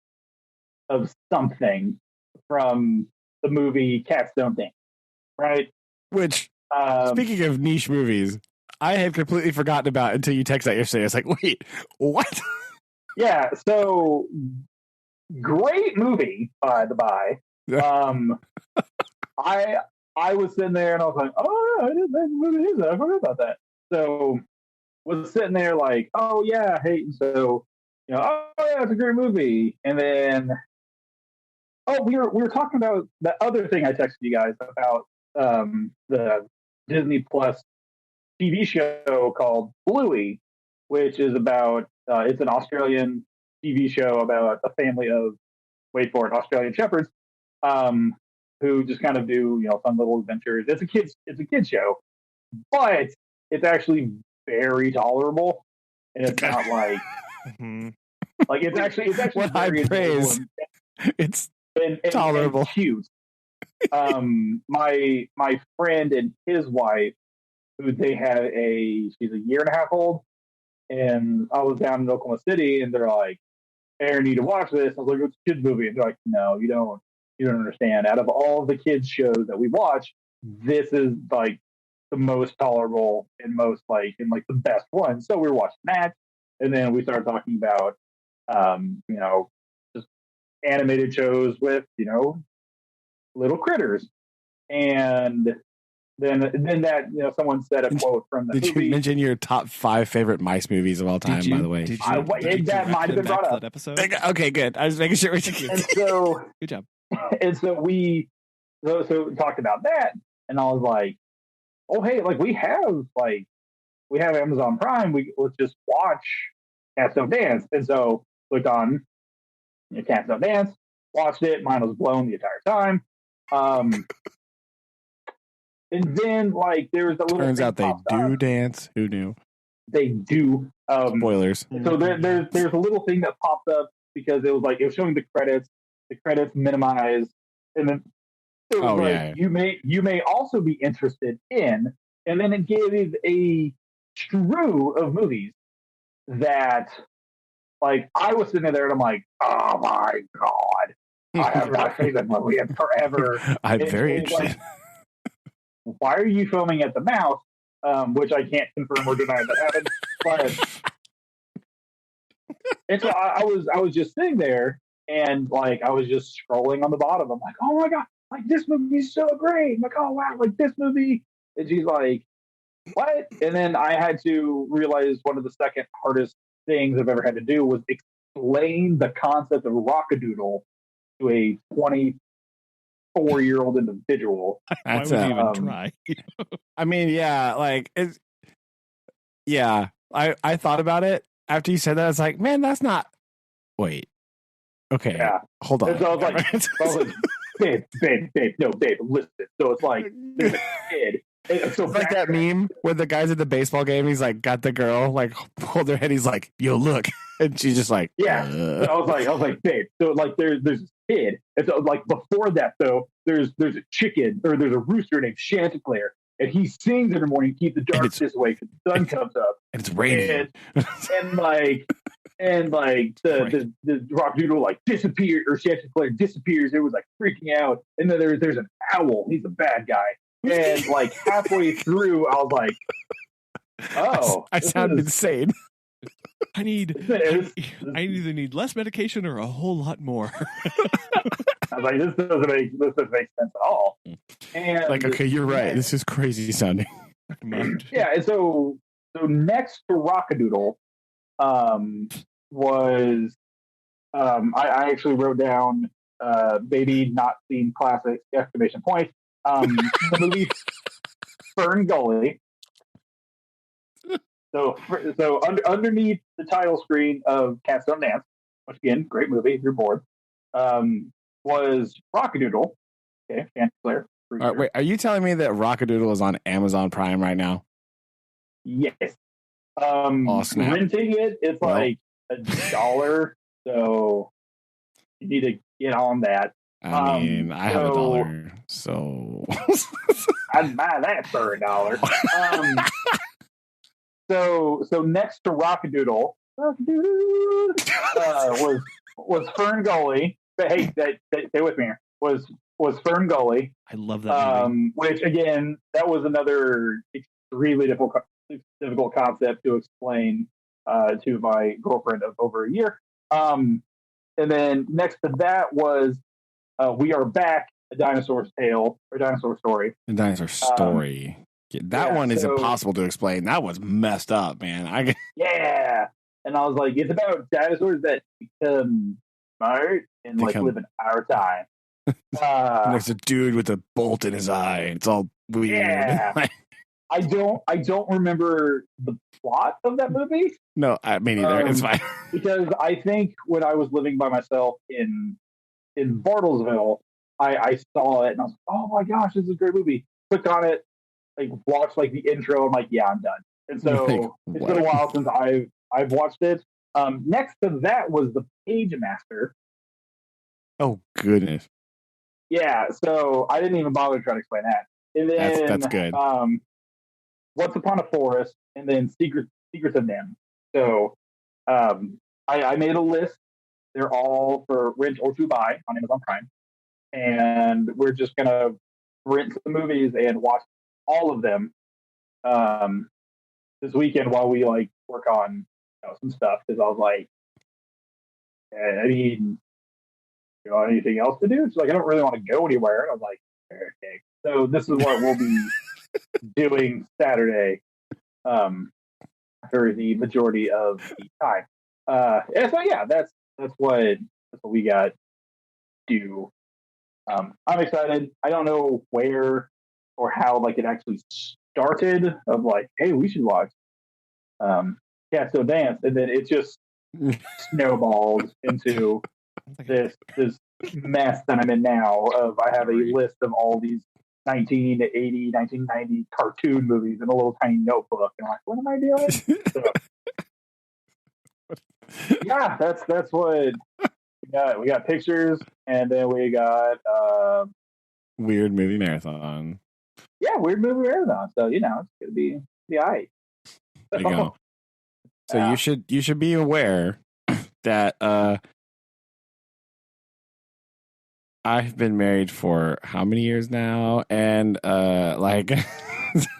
of something from the movie Cats Don't Dance, right? Which, speaking of niche movies, I had completely forgotten about until you texted that yesterday. I was like, wait, what? Yeah, so great movie, by the by. I was sitting there and I was like, oh, I didn't think the movie is that. I forgot about that. So was sitting there like, oh yeah, hey, so oh yeah, it's a great movie. And then we were talking about the other thing I texted you guys about the Disney Plus TV show called Bluey, which is about it's an Australian TV show about a family of Australian shepherds who just kind of do fun little adventures. It's a kids show, but it's actually very tolerable, and it's not like like it's actually what very high praise. It's tolerable, and cute. My friend and his wife, who they have she's a year and a half old, and I was down in Oklahoma City, and they're like, "Aaron, you need to watch this." I was like, "It's a kids movie," and they're like, "No, you don't understand. Out of all the kids shows that we watch, this is like the most tolerable and most like the best one." So we were watching that, and then we started talking about just animated shows with little critters, and then that someone said a quote from the movie. Did you mention your top 5 favorite mice movies of all time? By the way, that might have been brought up. That episode? Okay, good. I was making sure. And so good job. And so we talked about that, and I was like, "Oh, hey, like we have Amazon Prime. Let's just watch Cats Don't Dance." And so clicked on Cats Don't Dance, watched it. Mine was blown the entire time. And then there was a little. Turns out they do dance. Who knew? They do. Spoilers. So there's a little thing that popped up because it was showing the credits. the credits minimized, and then it was you may also be interested in, and then it gave a strew of movies that, like, I was sitting there and I'm like, oh my god, I have not seen that movie in forever. I'm very interested. Like, why are you filming at the Mouse? Which I can't confirm or deny that happened. But and so I was just sitting there and like I was just scrolling on the bottom. I'm like, oh my god, like this movie's so great. I'm like, oh wow, like this movie. And she's like, what? And then I had to realize one of the second hardest things I've ever had to do was explain the concept of Rockadoodle to a 24-year-old individual. Why would you even try? I mean, yeah, like it's I thought about it after you said that. It's like, man, that's not. Wait, okay, yeah, hold on. And so I was like, babe, no, babe, listen. So it's like there's a kid. So it's like that meme where the guy's at the baseball game. He's like, got the girl, like, hold their head. He's like, yo, look, and she's just like, yeah. So I was like, babe. So like, there's a kid, and so like before that though, there's a chicken or there's a rooster named Chanticleer, and he sings every morning, keep the darkness away because the sun comes up, and it's raining, and like the Rockadoodle like disappeared, or Chanticleer disappears. It was like freaking out, and then there's an owl. He's a bad guy. And like halfway through, I was like, "Oh, I sound insane." I either need less medication or a whole lot more. I was like, "This doesn't make sense at all." And like, okay, you're right. This is crazy sounding. Yeah, and so next to Rockadoodle, was I actually wrote down "baby not seen classic!" exclamation point. The movie Fern Gully. So underneath the title screen of Cats Don't Dance, which again, great movie if you're bored, was Rockadoodle. Okay, Chanticleer. Right, wait, are you telling me that Rockadoodle is on Amazon Prime right now? Yes. Oh, snap. Renting it's like $1, so you need to get on that. I mean, I have $1, so I'd buy that for $1. So next to Rockadoodle, was Fern Gully. But hey, stay with me here. Was Fern Gully? I love that movie. Which again, that was another extremely difficult concept to explain to my girlfriend of over a year. And then next to that was We Are Back, A Dinosaur's Tale, or Dinosaur Story. A Dinosaur Story. That one is impossible to explain. That was messed up, man. Yeah. And I was like, it's about dinosaurs that become smart and like live in our time. There's a dude with a bolt in his eye. It's all weird. Yeah. I don't remember the plot of that movie. No, me neither. It's fine. Because I think when I was living by myself in Bartlesville, I saw it and I was like, oh my gosh, this is a great movie. Clicked on it, like watched like the intro. I'm like, yeah, I'm done. And so it's been a while since I've watched it. Next to that was The Page Master. Oh goodness. Yeah, so I didn't even bother trying to explain that. And then that's good. Once Upon a Forest, and then Secrets of NIMH. So I made a list. They're all for rent or to buy on Amazon Prime. And we're just going to rent some movies and watch all of them this weekend while we like work on some stuff. Because I was like, I mean, anything else to do? It's like, I don't really want to go anywhere. And I was like, okay. So this is what we'll be doing Saturday for the majority of the time. And so yeah, that's what we got to. I'm excited. I don't know where or how like it actually started of like, hey, we should watch Cats Don't Dance, and then it just snowballed into this mess that I'm in now of I have a list of all these 1980, 1990 cartoon movies in a little tiny notebook, and I'm like, what am I doing? So, yeah, that's what we got pictures, and then we got weird movie marathon. Yeah, weird movie marathon. So it's gonna be all right. There you go. So you should be aware that I've been married for how many years now? And like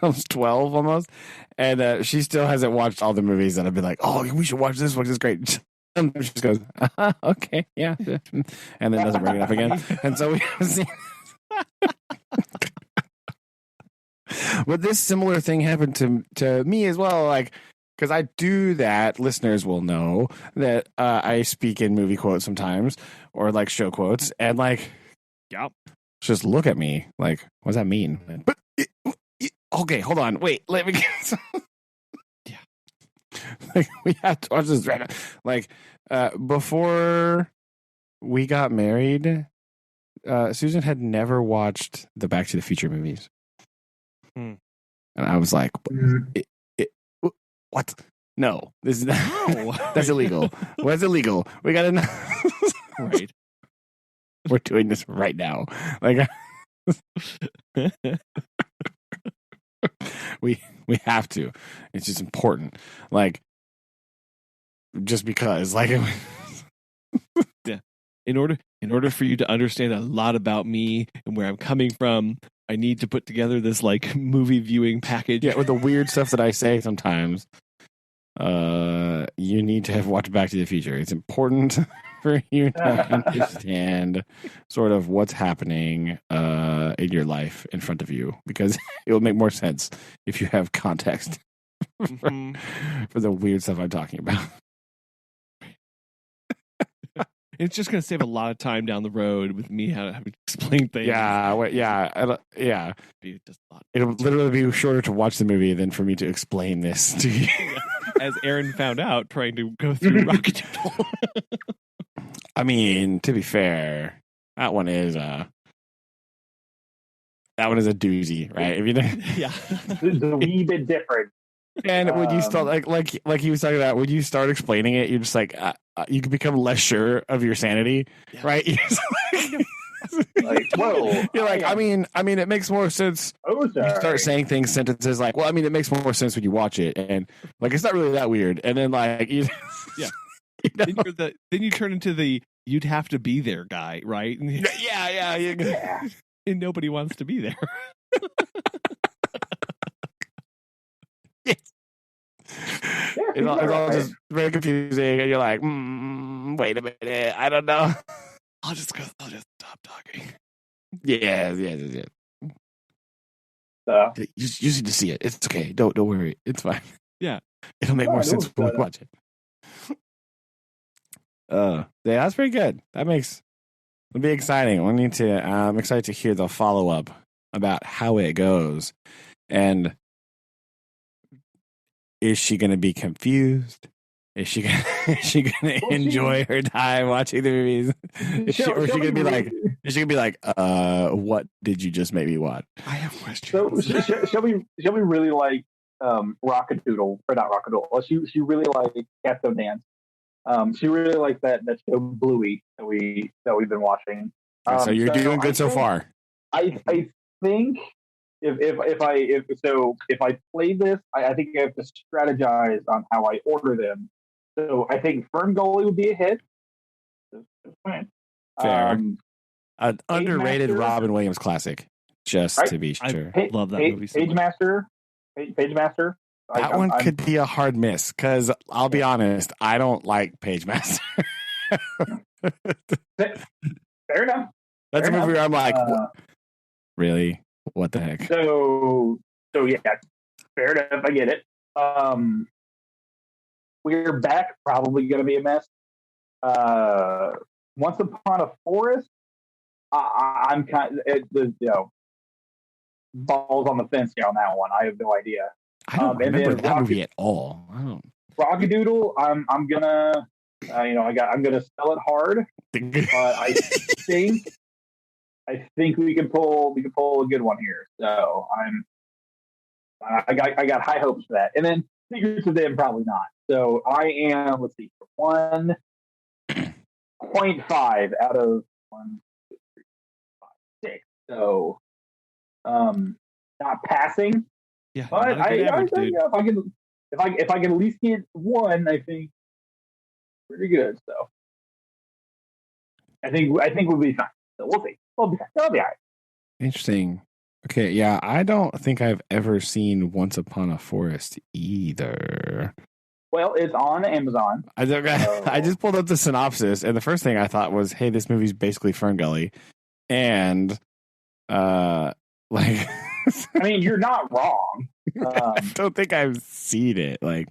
almost 12 almost. And she still hasn't watched all the movies that I've been like, oh, we should watch this one. It's great. And she just goes, okay, yeah. And then doesn't bring it up again. And so we have seen. But this similar thing happened to me as well. Like, because I do that, listeners will know that I speak in movie quotes sometimes, or like show quotes, and like, yep, just look at me like, what does that mean? But okay, hold on, wait, let me get yeah, like, we have to watch this right now. Like, before we got married, Susan had never watched the Back to the Future movies, and I was like, what? No, this is not. That's illegal. What's illegal? We gotta know. Right. We're doing this right now. Like, we have to. It's just important. Like, just because, like, yeah. In order for you to understand a lot about me and where I'm coming from, I need to put together this like movie viewing package. Yeah, with the weird stuff that I say sometimes. You need to have watched Back to the Future. It's important for you to understand sort of what's happening in your life in front of you, because it will make more sense if you have context for the weird stuff I'm talking about. It's just going to save a lot of time down the road with me having to explain things. Yeah, yeah. It'll literally be shorter to watch the movie than for me to explain this to you. As Aaron found out trying to go through Rocket Doodle. I mean, to be fair, that one is a doozy, right? If you yeah, it's a wee bit different. And when you start like he was talking about, when you start explaining it, you're just like you can become less sure of your sanity, right? Like, whoa! You're like, I mean, it makes more sense. Oh, you start saying sentences like, well, I mean, it makes more sense when you watch it, and like, it's not really that weird. And then like, yeah, then you turn into the you'd have to be there guy, right? Yeah. And nobody wants to be there. Yes. It's all just very confusing, and you're like, wait a minute, I don't know. I'll just stop talking. Yeah. You just need to see it. It's okay. Don't worry. It's fine. Yeah, it'll make more sense when we watch it. Yeah, that's pretty good. It'll be exciting. I'm excited to hear the follow up about how it goes, and is she going to be confused? Is she going to enjoy her time watching the movies? Is she going to be like, what did you just make me watch? I have questions. So she'll be really like Rocket Doodle, or not Rocket Doodle. She really like Captain Dance. She really likes that show Bluey that we've been watching. So you're doing good so far. I think if I play this, I think I have to strategize on how I order them. So I think Fern Gully would be a hit. Fair. An underrated Master, Robin Williams classic, just right? To be sure. Love that movie so Page Master. That one could be a hard miss, because I'll be honest, I don't like Page Master. Fair enough. That's a movie where I'm like, really? What the heck? So yeah, fair enough. I get it. We're Back, probably going to be a mess. Once Upon a Forest, I'm kind of, balls on the fence here on that one. I have no idea. I don't remember that movie at all. Rocket Doodle, I'm gonna, I'm gonna sell it hard, but I think we can pull a good one here. So I got high hopes for that. And then Secrets of Them, probably not. So I am, let's see, one, 0.5 out of 1, 2, 3, 5, 6. So, not passing. Yeah, But not a good average, dude. yeah, if I can at least get 1, I think pretty good. So I think we'll be fine. So we'll see. We'll be fine. It'll be all right. Interesting. Okay, yeah, I don't think I've ever seen Once Upon a Forest either. Well, it's on Amazon. I just pulled up the synopsis, and the first thing I thought was, "Hey, this movie's basically Ferngully," and like, I mean, you're not wrong. I don't think I've seen it. Like,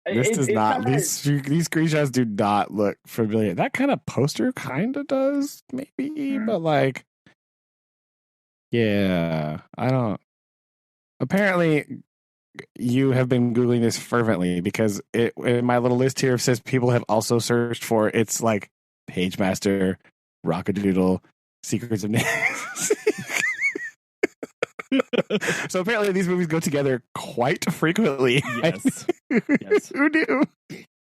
this does not. These screenshots do not look familiar. That kind of poster kind of does, maybe, but like, yeah, I don't. Apparently, you have been Googling this fervently because in my little list here says people have also searched for it's like Pagemaster, Rockadoodle, Secrets of Names. So apparently these movies go together quite frequently. Yes. Yes. Who knew?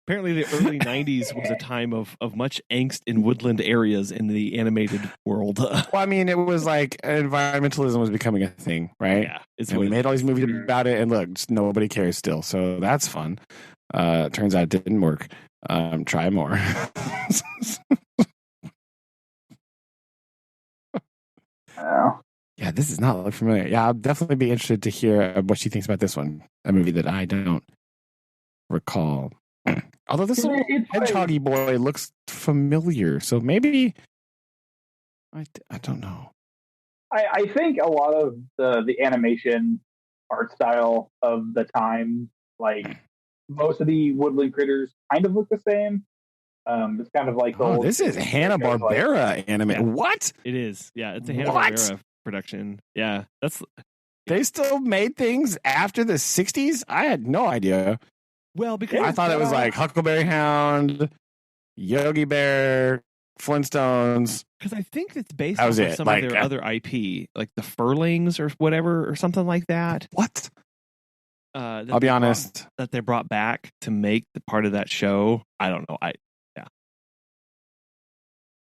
Apparently the early 90s was a time of much angst in woodland areas in the animated world. Well, I mean, it was like environmentalism was becoming a thing, right? Yeah. And we made all these movies about it, and look, just nobody cares still. So that's fun. Turns out it didn't work. Try more. Yeah, this does not look familiar. Yeah, I'll definitely be interested to hear what she thinks about this one, a movie that I don't recall. Although this little hedgehoggy boy looks familiar, so maybe I don't know. I think a lot of the animation art style of the time, like most of the woodland critters, kind of look the same. It's kind of like this is Hanna-Barbera anime. What? It is. Yeah, it's a Hanna-Barbera production. Yeah, they still made things after the 60s? I had no idea. Well, because I thought it was like Huckleberry Hound, Yogi Bear, Flintstones. Because I think it's based on some of their other IP, like the Furlings or whatever, or something like that. What? I'll be honest. That they brought back to make the part of that show. I don't know. I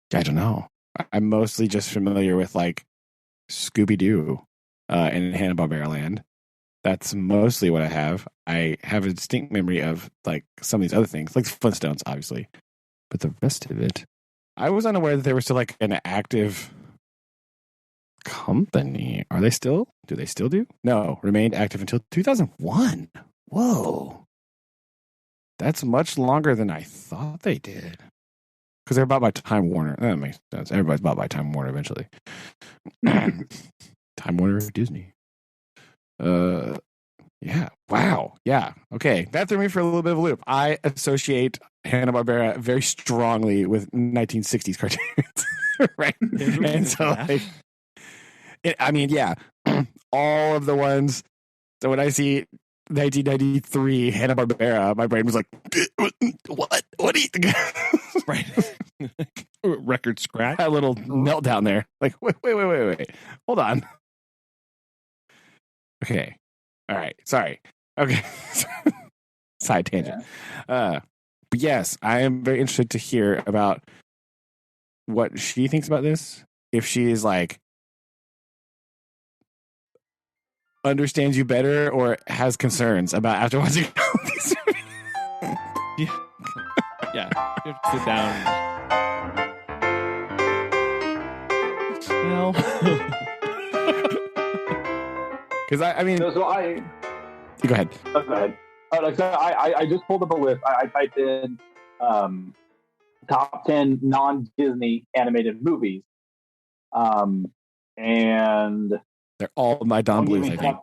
don't know. I'm mostly just familiar with like Scooby-Doo in Hanna-Barbera land. That's mostly what I have. I have a distinct memory of like some of these other things, like Flintstones, obviously. But the rest of it, I was unaware that they were still like an active company. Are they still? Do they still do? No, remained active until 2001. Whoa. That's much longer than I thought they did. Because they're bought by Time Warner. That makes sense. Everybody's bought by Time Warner eventually. Time Warner, Disney. Yeah. Wow. Yeah. Okay. That threw me for a little bit of a loop. I associate Hanna-Barbera very strongly with 1960s cartoons. Right? And so, like, I mean, yeah. All of the ones. So when I see 1993 Hanna-Barbera, my brain was like, what? What do you think? Right. Record scratch. A little meltdown there. Like, wait. Hold on. Okay. All right. Sorry. Okay. Side tangent. But yes, I am very interested to hear about what she thinks about this. If she is like understands you better or has concerns about after watching these movies. Yeah. You have to sit down. Well. Because I mean, so I go ahead. Go ahead. I just pulled up a list. I typed in top 10 non-Disney animated movies, and they're all my Don Blues, I think.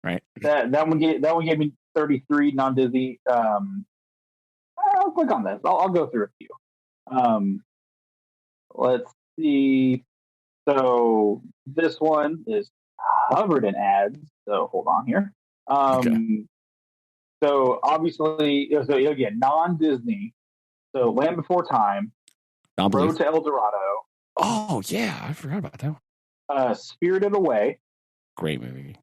Right. That one gave me 33 non-Disney. I'll click on this. I'll go through a few. Let's see. So this one is covered in ads. So hold on here. Okay. So obviously, so again, non-Disney. So Land Before Time, Road to El Dorado. Oh yeah, I forgot about that one. Spirited Away. Great movie.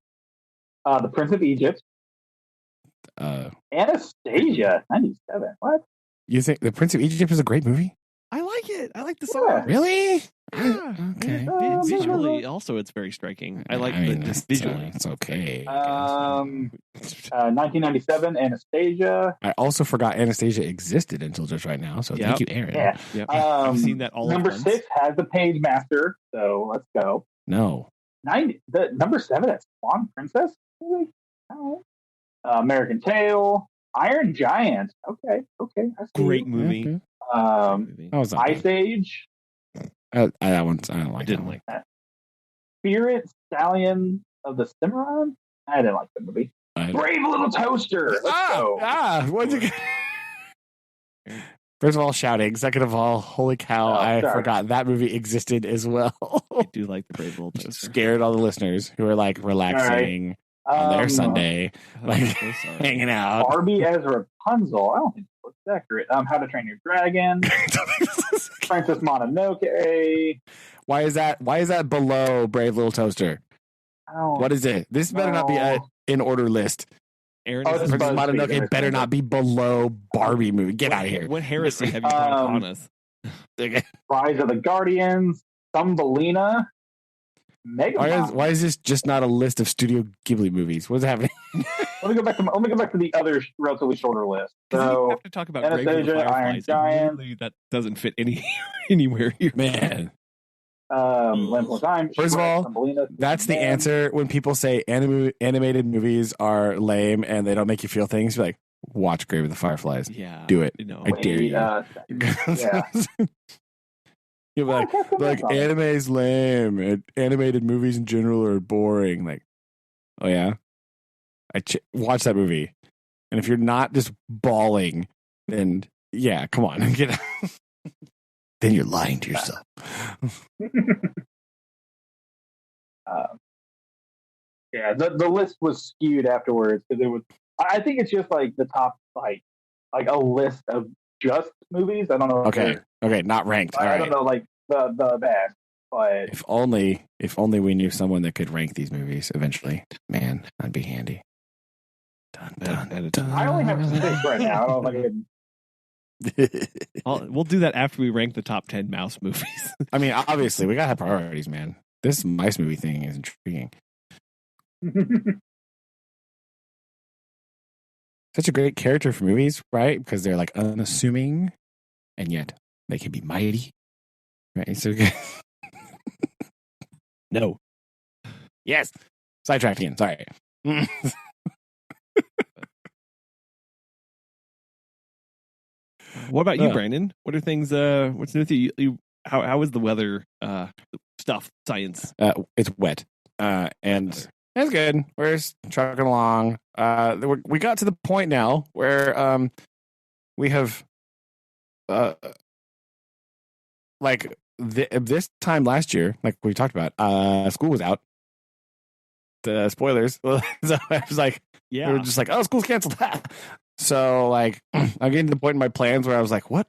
The Prince of Egypt. Anastasia, 97. What? You think The Prince of Egypt is a great movie? I like it. I like the Yeah. song. Really? Yeah. Okay. Visually, also, it's very striking. I like the visually. It's okay. 1997, Anastasia. I also forgot Anastasia existed until just right now. So thank you, Aaron. Yeah. Yep. I've seen that all Number at once. 6 has the Page Master, so let's go. No. Number 7, that's Swan Princess. Really? All right. American Tail, Iron Giant. Okay. I see Great it. movie. That was not Ice bad. Age. That one. I don't like. I didn't that like that. Spirit Stallion of the Cimarron. I didn't like the movie. one. Brave Little Toaster. Let's go. What'd you? First of all, shouting. Second of all, holy cow! I forgot that movie existed as well. I do like the Brave Little Toaster. Scared all the listeners who are like relaxing on their Sunday, like hanging out. Barbie as Rapunzel. I don't think that's accurate. How to Train Your Dragon. Princess Mononoke. Why is that below Brave Little Toaster? What is it? This better not be an in order list. Aaron, Princess Mononoke, it better not be below Barbie movie. Get out of here. What heresy have you brought upon us? Rise of the Guardians. Thumbelina. Why is this just not a list of Studio Ghibli movies? What's happening? Let me go back to the other relatively shorter list. So you have to talk about Anastasia, Iron Giant. Really, that doesn't fit anywhere here. Man. Land for Time. First of all, Thumbelina, that's the answer when people say animated movies are lame and they don't make you feel things. You're like, watch Grave of the Fireflies. Yeah. Do it. I Wait, dare you. yeah. You're like anime's lame. And animated movies in general are boring. Like, oh yeah, watch that movie. And if you're not just bawling, then yeah, come on, get out. Then you're lying to yourself. Yeah, the list was skewed afterwards because it was. I think it's just like the top like a list of just movies. I don't know. Okay, not ranked. All I right. don't know, like the best. But If only we knew someone that could rank these movies eventually. Man, that'd be handy. Dun, dun, dun. I only have 6 right now. I don't know if I can. We'll do that after we rank the top 10 mouse movies. I mean, obviously, we gotta have priorities, man. This mice movie thing is intriguing. Such a great character for movies, right? Because they're like unassuming, and yet they can be mighty, right? So, no, yes, sidetracked again. Sorry. What about you, Brandon? What are things? What's new with you? How is the weather stuff? Science? It's wet, and it's good. We're just trucking along. We got to the point now where we have like this time last year, like we talked about, school was out. The spoilers. So I was like, Yeah, we were just like, oh, school's canceled. So like, I'm getting to the point in my plans where I was like, what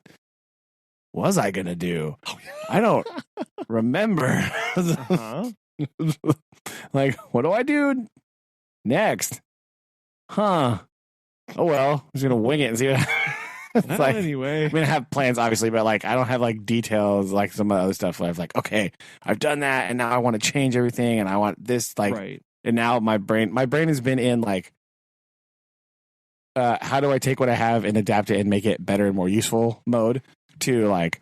was I gonna do? I don't remember. Like, what do I do next? Huh? Oh well, I'm just gonna wing it and see what. It's like, anyway. I mean, I have plans obviously, but like, I don't have like details like some of the other stuff. Where I was like, okay, I've done that, and now I want to change everything, and I want this like, right. And now my brain has been in like, how do I take what I have and adapt it and make it better and more useful mode to like,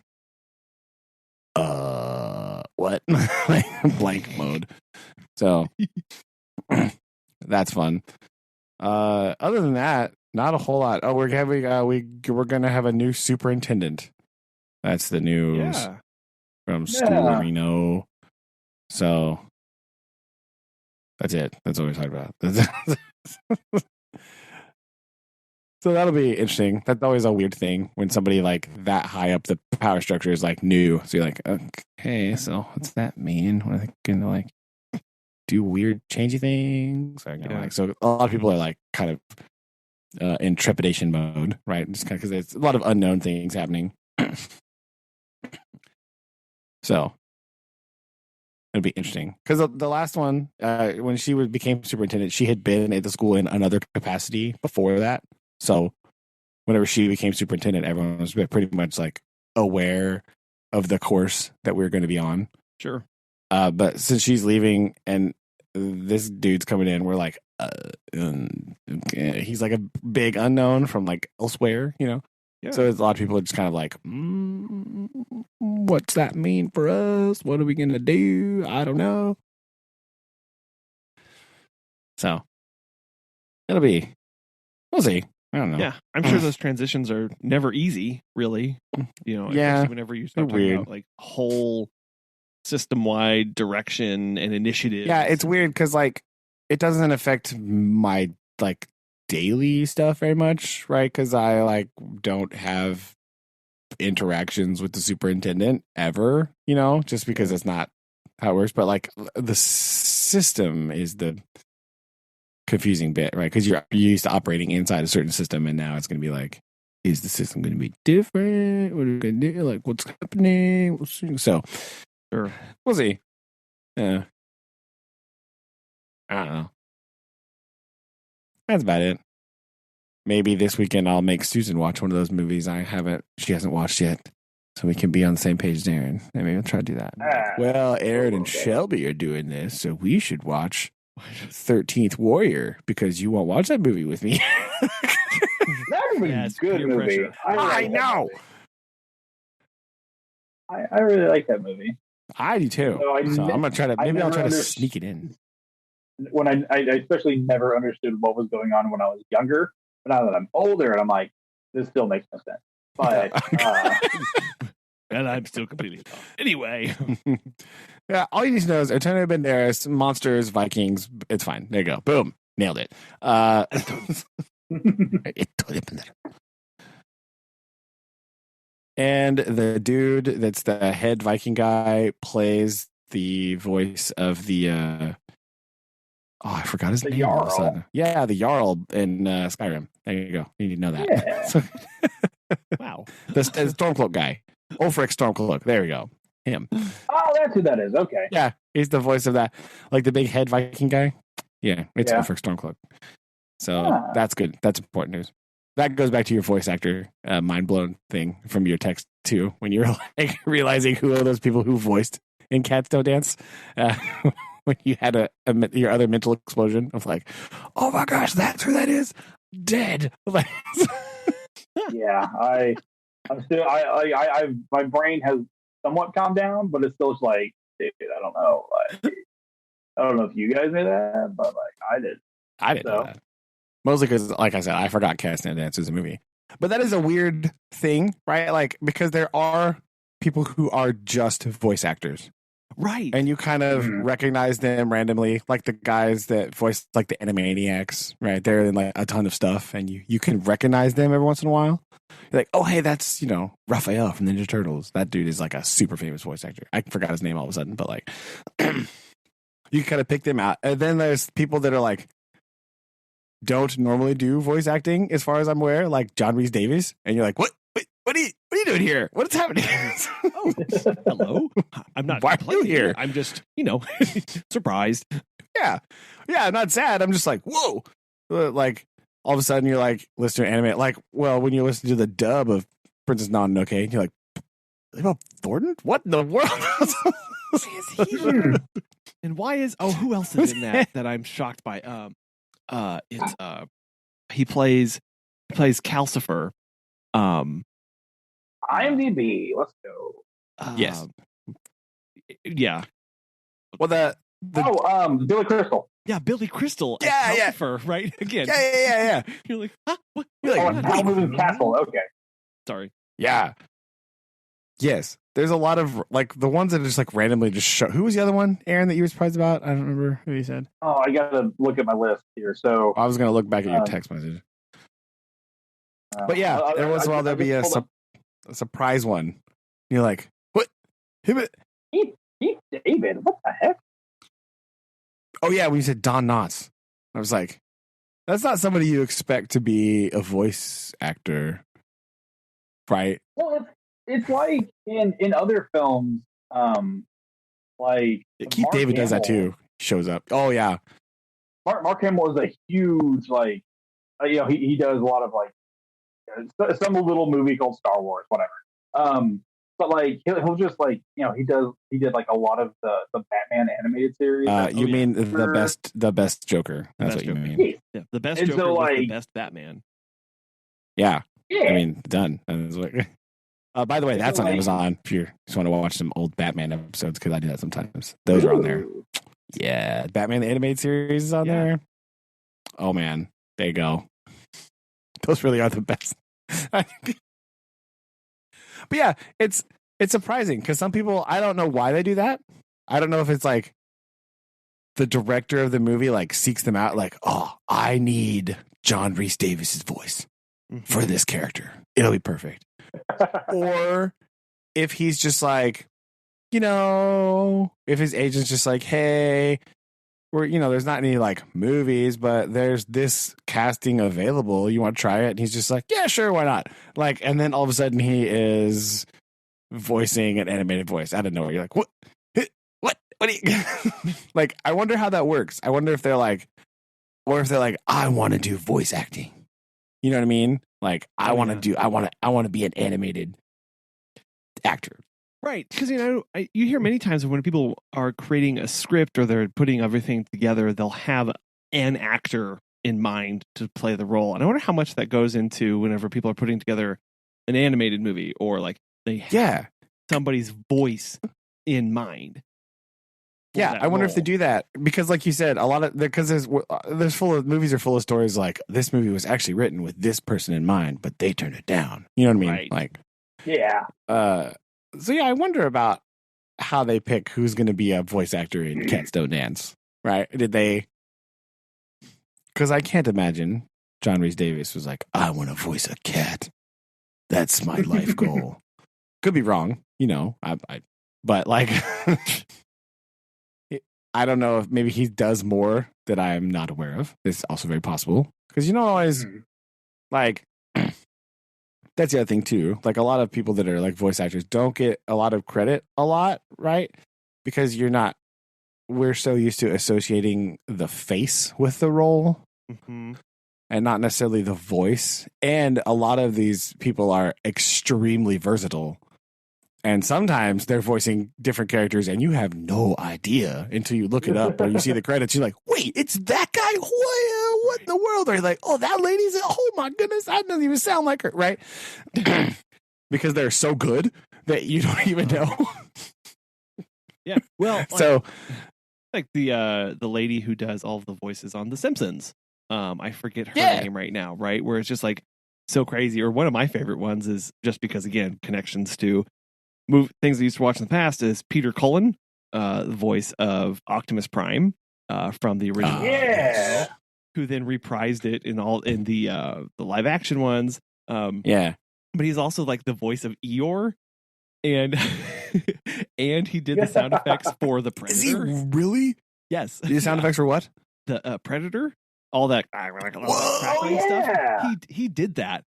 what? Like blank mode. So that's fun. Other than that, not a whole lot. Oh, we're gonna have a new superintendent. That's the news from school we know. So that's it. That's what we talked about. So that'll be interesting. That's always a weird thing when somebody like that high up the power structure is like new. So you're like, okay, so what's that mean? What are they gonna like do weird changey things? Like, so a lot of people are like kind of in trepidation mode, right? Just kind of because there's a lot of unknown things happening. So it'd be interesting because the last one, when she became superintendent, she had been at the school in another capacity before that. So whenever she became superintendent, everyone was pretty much like aware of the course that we're going to be on. Sure. But since she's leaving and this dude's coming in, we're like, he's like a big unknown from like elsewhere, you know? Yeah. So a lot of people are just kind of like, what's that mean for us? What are we going to do? I don't know. So we'll see. I don't know. Yeah, I'm sure those transitions are never easy, really. You know, Yeah, especially whenever you start talking about like whole system-wide direction and initiative. Yeah, it's weird because like it doesn't affect my like daily stuff very much, right? Because I like don't have interactions with the superintendent ever, you know, just because it's not how it works. But like the system is the confusing bit, right? Because you're used to operating inside a certain system, and now it's going to be like, is the system going to be different? What are we going to do? Like, what's happening? We'll see. So, sure, we'll see. Yeah, I don't know. That's about it. Maybe this weekend I'll make Susan watch one of those movies she hasn't watched yet, so we can be on the same page as Aaron. And maybe I'll try to do that. Well, Aaron and Shelby are doing this, so we should watch 13th Warrior because you won't watch that movie with me. That was a good movie. I know. I really like that movie. I do too. So I'm gonna try to. Maybe I'll try to sneak it in. When I especially never understood what was going on when I was younger, but now that I'm older, and I'm like, this still makes no sense. But and I'm still completely anyway. Yeah, all you need to know is Antonio Banderas, monsters, Vikings. It's fine. There you go. Boom, nailed it. And the dude that's the head Viking guy plays the voice of the I forgot his name all of a sudden. Yeah, the Jarl in Skyrim. There you go. You need to know that. Yeah. Wow. The Stormcloak guy. Ulfric Stormcloak. There we go. Him. Oh, that's who that is. Okay. Yeah, he's the voice of that, like the big head Viking guy. Yeah, it's Ulfric Stormcloak. So that's good. That's important news. That goes back to your voice actor mind blown thing from your text too, when you're like realizing who are those people who voiced in Cats Don't Dance. When you had your other mental explosion of like, oh my gosh, that's who that is. Dead. Yeah, I'm still my brain has somewhat calmed down, but it's still just like, dude, I don't know. Like, I don't know if you guys knew that, but like I did. I didn't know that. Mostly because, like I said, I forgot Cats Don't Dance is a movie. But that is a weird thing, right? Like, because there are people who are just voice actors. Right. And you kind of recognize them randomly, like the guys that voice like the Animaniacs, right? They're in like a ton of stuff, and you can recognize them every once in a while. You're like, oh, hey, that's, Raphael from Ninja Turtles. That dude is like a super famous voice actor. I forgot his name all of a sudden, but like, you kind of pick them out. And then there's people that are like, don't normally do voice acting, as far as I'm aware, like John Rhys Davies. And you're like, what? What are you doing here? What's happening? Oh, hello. I'm not. Why are you here? I'm just, surprised. Yeah. I'm not sad. I'm just like, whoa. Like, all of a sudden, you're like listening to anime. Like, well, when you listen to the dub of Princess Mononoke, and you're like, Bob Thornton? What in the world? Why is he here? And why is? Oh, who else is in that I'm shocked by? It's he plays Calcifer. IMDb. Let's go. Yes. Yeah. Well, Billy Crystal. Yeah, Billy Crystal. Yeah, Calcifer, right? Again. Yeah. You're like, huh? What? You're like, Calvin's Castle. Okay. Sorry. Yeah. Yes. There's a lot of like the ones that are just like randomly just show. Who was the other one, Aaron, that you were surprised about? I don't remember who you said. Oh, I gotta look at my list here. So I was gonna look back at your text message. But yeah, every once in a while there'll be a surprise one. You're like, what? Keith David? What the heck? Oh yeah, when you said Don Knotts, I was like, that's not somebody you expect to be a voice actor, right? Well, it's like in other films, like Keith Mark David does that Hamill. too. Shows up. Oh yeah, Mark Hamill is a huge like, he does a lot of like some little movie called Star Wars, whatever. But like he'll just like he did like a lot of the Batman animated series. You mean the best Joker? That's what you mean. Yeah, the best And Joker so, was like, the best Batman. Yeah. Yeah. I mean, done. By the way, that's on like, Amazon if you just want to watch some old Batman episodes, because I do that sometimes. Those are on there. Yeah, Batman the animated series is on there. Oh man, there you go. Those really are the best. But yeah, it's surprising because some people, I don't know why they do that. I don't know if it's like the director of the movie like seeks them out, like, oh, I need John Rhys Davis's voice for this character. It'll be perfect. Or if he's just like, if his agent's just like, hey, there's not any like movies, but there's this casting available. You want to try it? And he's just like, yeah, sure, why not? Like, and then all of a sudden he is voicing an animated voice out of nowhere. You're like, what? What do you like? I wonder how that works. I wonder if they're like, I want to do voice acting. You know what I mean? Like, I want to be an animated actor. Right, because you hear many times when people are creating a script or they're putting everything together, they'll have an actor in mind to play the role, and I wonder how much that goes into whenever people are putting together an animated movie, or like they have somebody's voice in mind. Yeah, I wonder if they do that because, like you said, a lot of there's movies are full of stories like this movie was actually written with this person in mind, but they turned it down. You know what I mean? Right. Like, yeah. So yeah, I wonder about how they pick who's going to be a voice actor in Cats Don't Dance. Right? Did they? Because I can't imagine John Rhys Davis was like, I want to voice a cat. That's my life goal. Could be wrong, but like. I don't know if maybe he does more that I'm not aware of. It's also very possible because always like that's the other thing too. Like a lot of people that are like voice actors don't get a lot of credit a lot, right? Because we're so used to associating the face with the role and not necessarily the voice. And a lot of these people are extremely versatile. And sometimes they're voicing different characters and you have no idea until you look it up or you see the credits. You're like, wait, it's that guy? What in the world? Or you're like, oh, that lady's, oh my goodness, that doesn't even sound like her, right? Because they're so good that you don't even know. Yeah. Well, so like the lady who does all of the voices on The Simpsons. I forget her name right now, right? Where it's just like so crazy. Or one of my favorite ones is just because, again, connections to things I used to watch in the past is Peter Cullen, the voice of Optimus Prime from the original, who then reprised it in the live action ones. But he's also like the voice of Eeyore, and and he did the sound effects for the Predator. Is he really? Yes. The sound effects for what? The Predator. All that crackling stuff. He did that.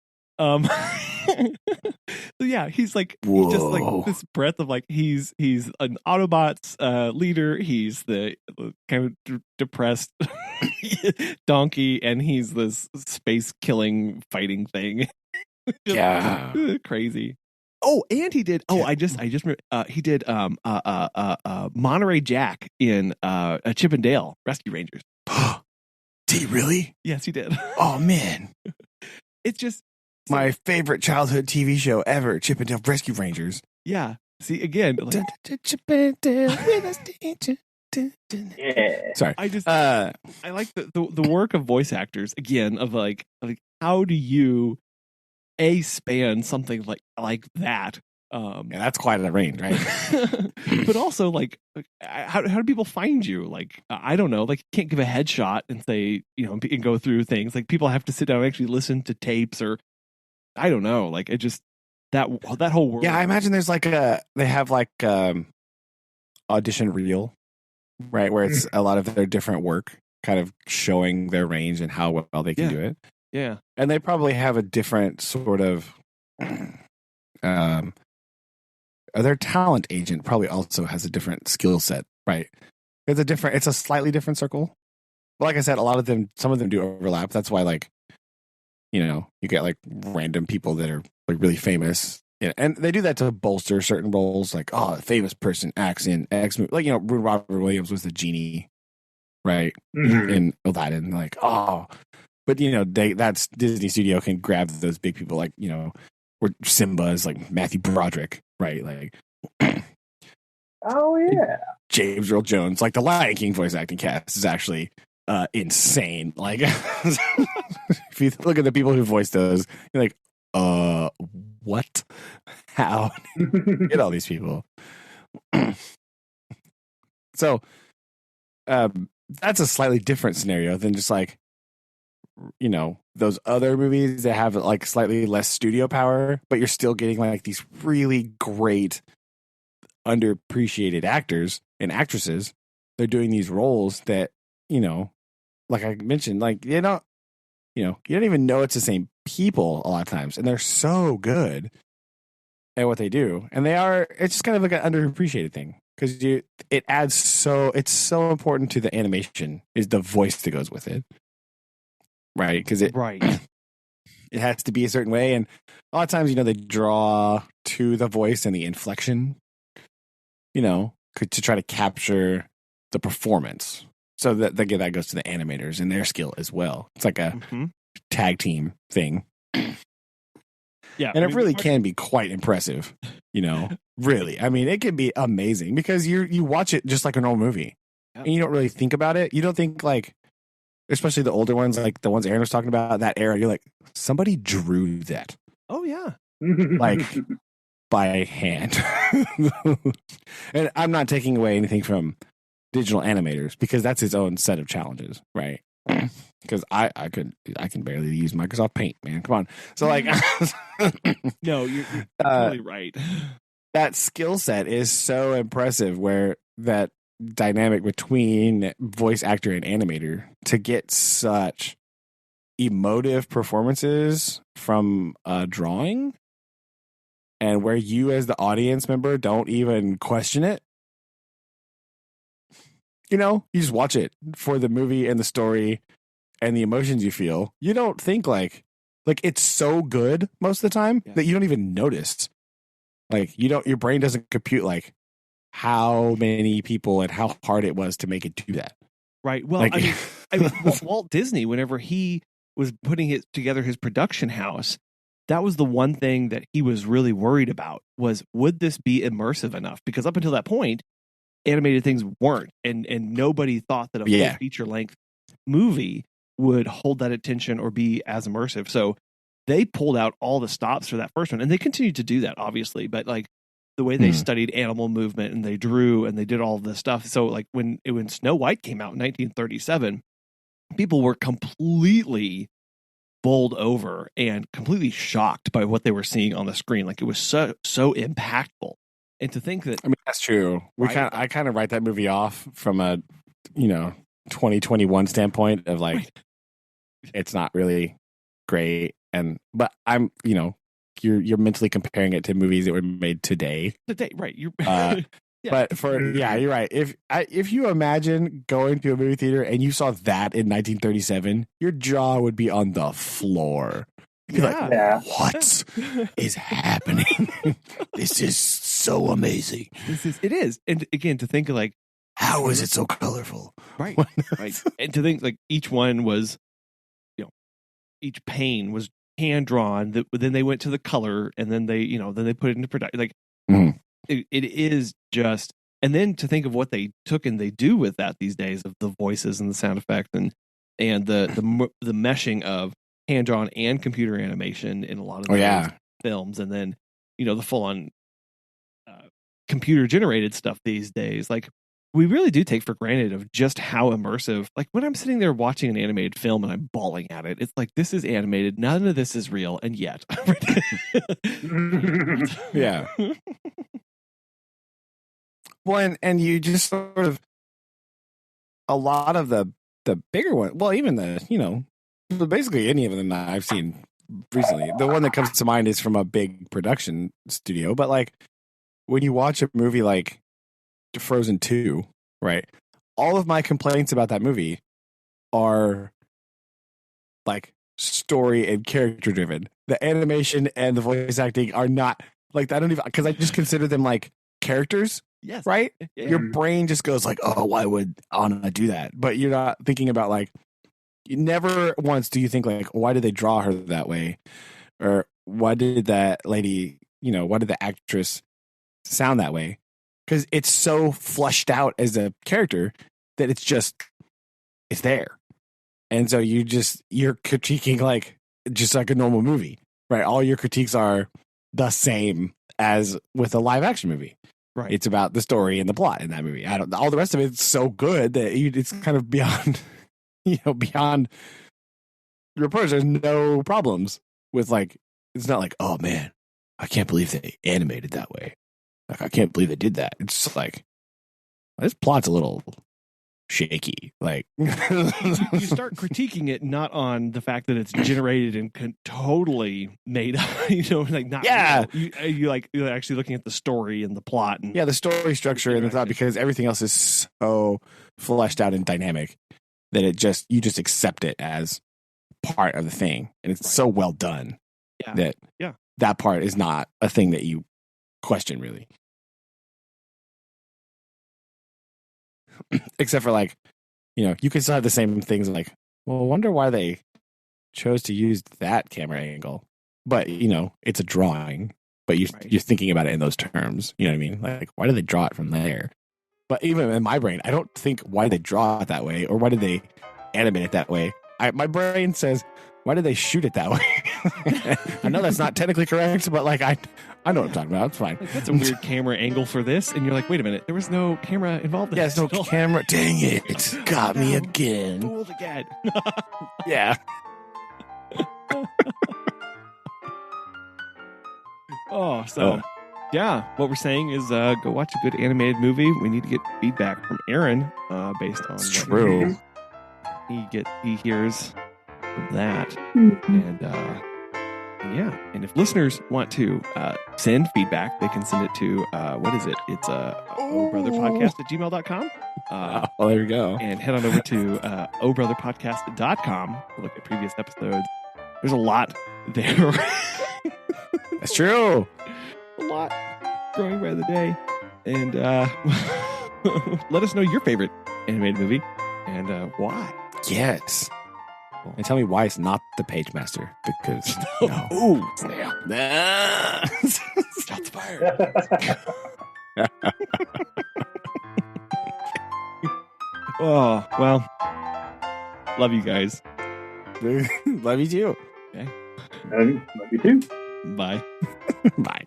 So yeah, he's like he's just like this breadth of like he's an Autobots leader, he's the kind of depressed donkey, and he's this space killing fighting thing. Crazy. Oh, and he did I just remember he did Monterey Jack in Chip and Dale Rescue Rangers. Did he really? Yes, he did. Oh man. It's just my favorite childhood TV show ever, Chip and Dale Rescue Rangers. Yeah. See, again, like, sorry. I like the work of voice actors, again, of like how do you span something like that? That's quite a range, right? But also, like, how do people find you? Like, I don't know. Like, you can't give a headshot and say, and go through things. Like, people have to sit down and actually listen to tapes, or I don't know. Like, it just that whole world. Yeah, I imagine there's like they have like audition reel, right, where it's a lot of their different work, kind of showing their range and how well they can do it. Yeah, and they probably have a different sort of. Their talent agent probably also has a different skill set, right? It's a slightly different circle. But like I said, some of them do overlap. That's why, like, you get like random people that are like really famous Yeah, and they do that to bolster certain roles, like, oh, a famous person acts in X movie. Like, Robert Williams was the genie, right? In Aladdin. Like, oh. But, that's Disney Studio can grab those big people, like, or Simba is like Matthew Broderick, right? Like, oh, yeah. James Earl Jones. Like, the Lion King voice acting cast is actually insane. Like, if you look at the people who voiced those, you're like, what? How get all these people? So, that's a slightly different scenario than just like, those other movies that have like slightly less studio power, but you're still getting like these really great underappreciated actors and actresses. They're doing these roles that, like I mentioned, like, you don't even know it's the same people a lot of times, and they're so good at what they do. And it's just kind of like an underappreciated thing because it's so important to the animation is the voice that goes with it. Right, because it has to be a certain way, and a lot of times, they draw to the voice and the inflection, to try to capture the performance. So that goes to the animators and their skill as well. It's like a tag team thing. Yeah, and it really can be quite impressive. Really, I mean, it can be amazing because you watch it just like a normal movie, and you don't really think about it. You don't think like. Especially the older ones, like the ones Aaron was talking about, that era, you're like, somebody drew that. Oh, yeah. Like, by hand. And I'm not taking away anything from digital animators because that's its own set of challenges, right? Because I can barely use Microsoft Paint, man. Come on. So, like... No, you're totally right. That skill set is so impressive where that dynamic between voice actor and animator to get such emotive performances from a drawing and where you as the audience member don't even question it. You just watch it for the movie and the story and the emotions you feel. You don't think like it's so good most of the time that you don't even notice. Like your brain doesn't compute like how many people and how hard it was to make it do that. Right. Well, like, I mean, Walt Disney, whenever he was putting together his production house, that was the one thing that he was really worried about was, would this be immersive enough? Because up until that point, animated things weren't, and nobody thought that a full feature length movie would hold that attention or be as immersive. So they pulled out all the stops for that first one, and they continued to do that, obviously. But like, the way they studied animal movement and they drew and they did all of this stuff. So like when Snow White came out in 1937, people were completely bowled over and completely shocked by what they were seeing on the screen. Like it was so impactful. And to think that, I mean, that's true. I kind of write that movie off from a, 2021 standpoint of like, it's not really great. But I'm, you're mentally comparing it to movies that were made today. Right? You're, But you're right. If you imagine going to a movie theater and you saw that in 1937, your jaw would be on the floor. You'd be like, what is happening? This is so amazing. It is. And again, to think of like, how is it so colorful? Right. And to think like each one was, each pane was hand drawn. Then they went to the color, and then they put it into production. Like it is just, and then to think of what they took and they do with that these days of the voices and the sound effects and the meshing of hand drawn and computer animation in a lot of those films, and then the full on computer generated stuff these days. Like we really do take for granted of just how immersive, like when I'm sitting there watching an animated film and I'm bawling at it, it's like, this is animated. None of this is real. And yet. Yeah. Well, and you just sort of, a lot of the bigger one, well, even basically any of them that I've seen recently, the one that comes to mind is from a big production studio. But like when you watch a movie like Frozen 2, right? All of my complaints about that movie are like story and character driven. The animation and the voice acting are not Like I don't even because I just consider them like characters, Yes. right? Yeah. Your brain just goes like, oh, why would Anna do that? But you're not thinking about like, you never once do you think like, why did they draw her that way, or why did that lady, why did the actress sound that way? Because it's so flushed out as a character that it's there. And so you're critiquing like just like a normal movie, right? All your critiques are the same as with a live action movie. Right. It's about the story and the plot in that movie. All the rest of it's so good that it's kind of beyond, beyond reproach. There's no problems with like, it's not like, oh man, I can't believe they animated that way. Like, I can't believe they did that. It's just like, this plot's a little shaky. Like you start critiquing it not on the fact that it's generated and totally made up, like not you're actually looking at the story and the plot and the story structure and the thought, because everything else is so fleshed out and dynamic that you just accept it as part of the thing, and it's so well done that part is not a thing that you question really. Except for like, you can still have the same things like, well, I wonder why they chose to use that camera angle. But, it's a drawing, but you're thinking about it in those terms. You know what I mean? Like, why did they draw it from there? But even in my brain, I don't think why did they draw it that way or why did they animate it that way. My brain says, why did they shoot it that way? I know that's not technically correct, but like I know what I'm talking about. It's fine. Like, that's a weird camera angle for this, and you're like, wait a minute, there was no camera involved. In there's no camera. Dang it! It's got me again. Fooled again. Yeah. What we're saying is go watch a good animated movie. We need to get feedback from Aaron based on it's true. He hears of that. And and if listeners want to send feedback, they can send it to what is it? It's obrotherpodcast@gmail.com. There we go. And head on over to obrotherpodcast.com to look at previous episodes. There's a lot there. That's true. A lot growing by the day. And let us know your favorite animated movie and why. Yes. And tell me why it's not the Page Master, because no. Ooh, snap. Shots fired. Oh, well. Love you guys. Love you too. Okay. Love you too. Bye. Bye.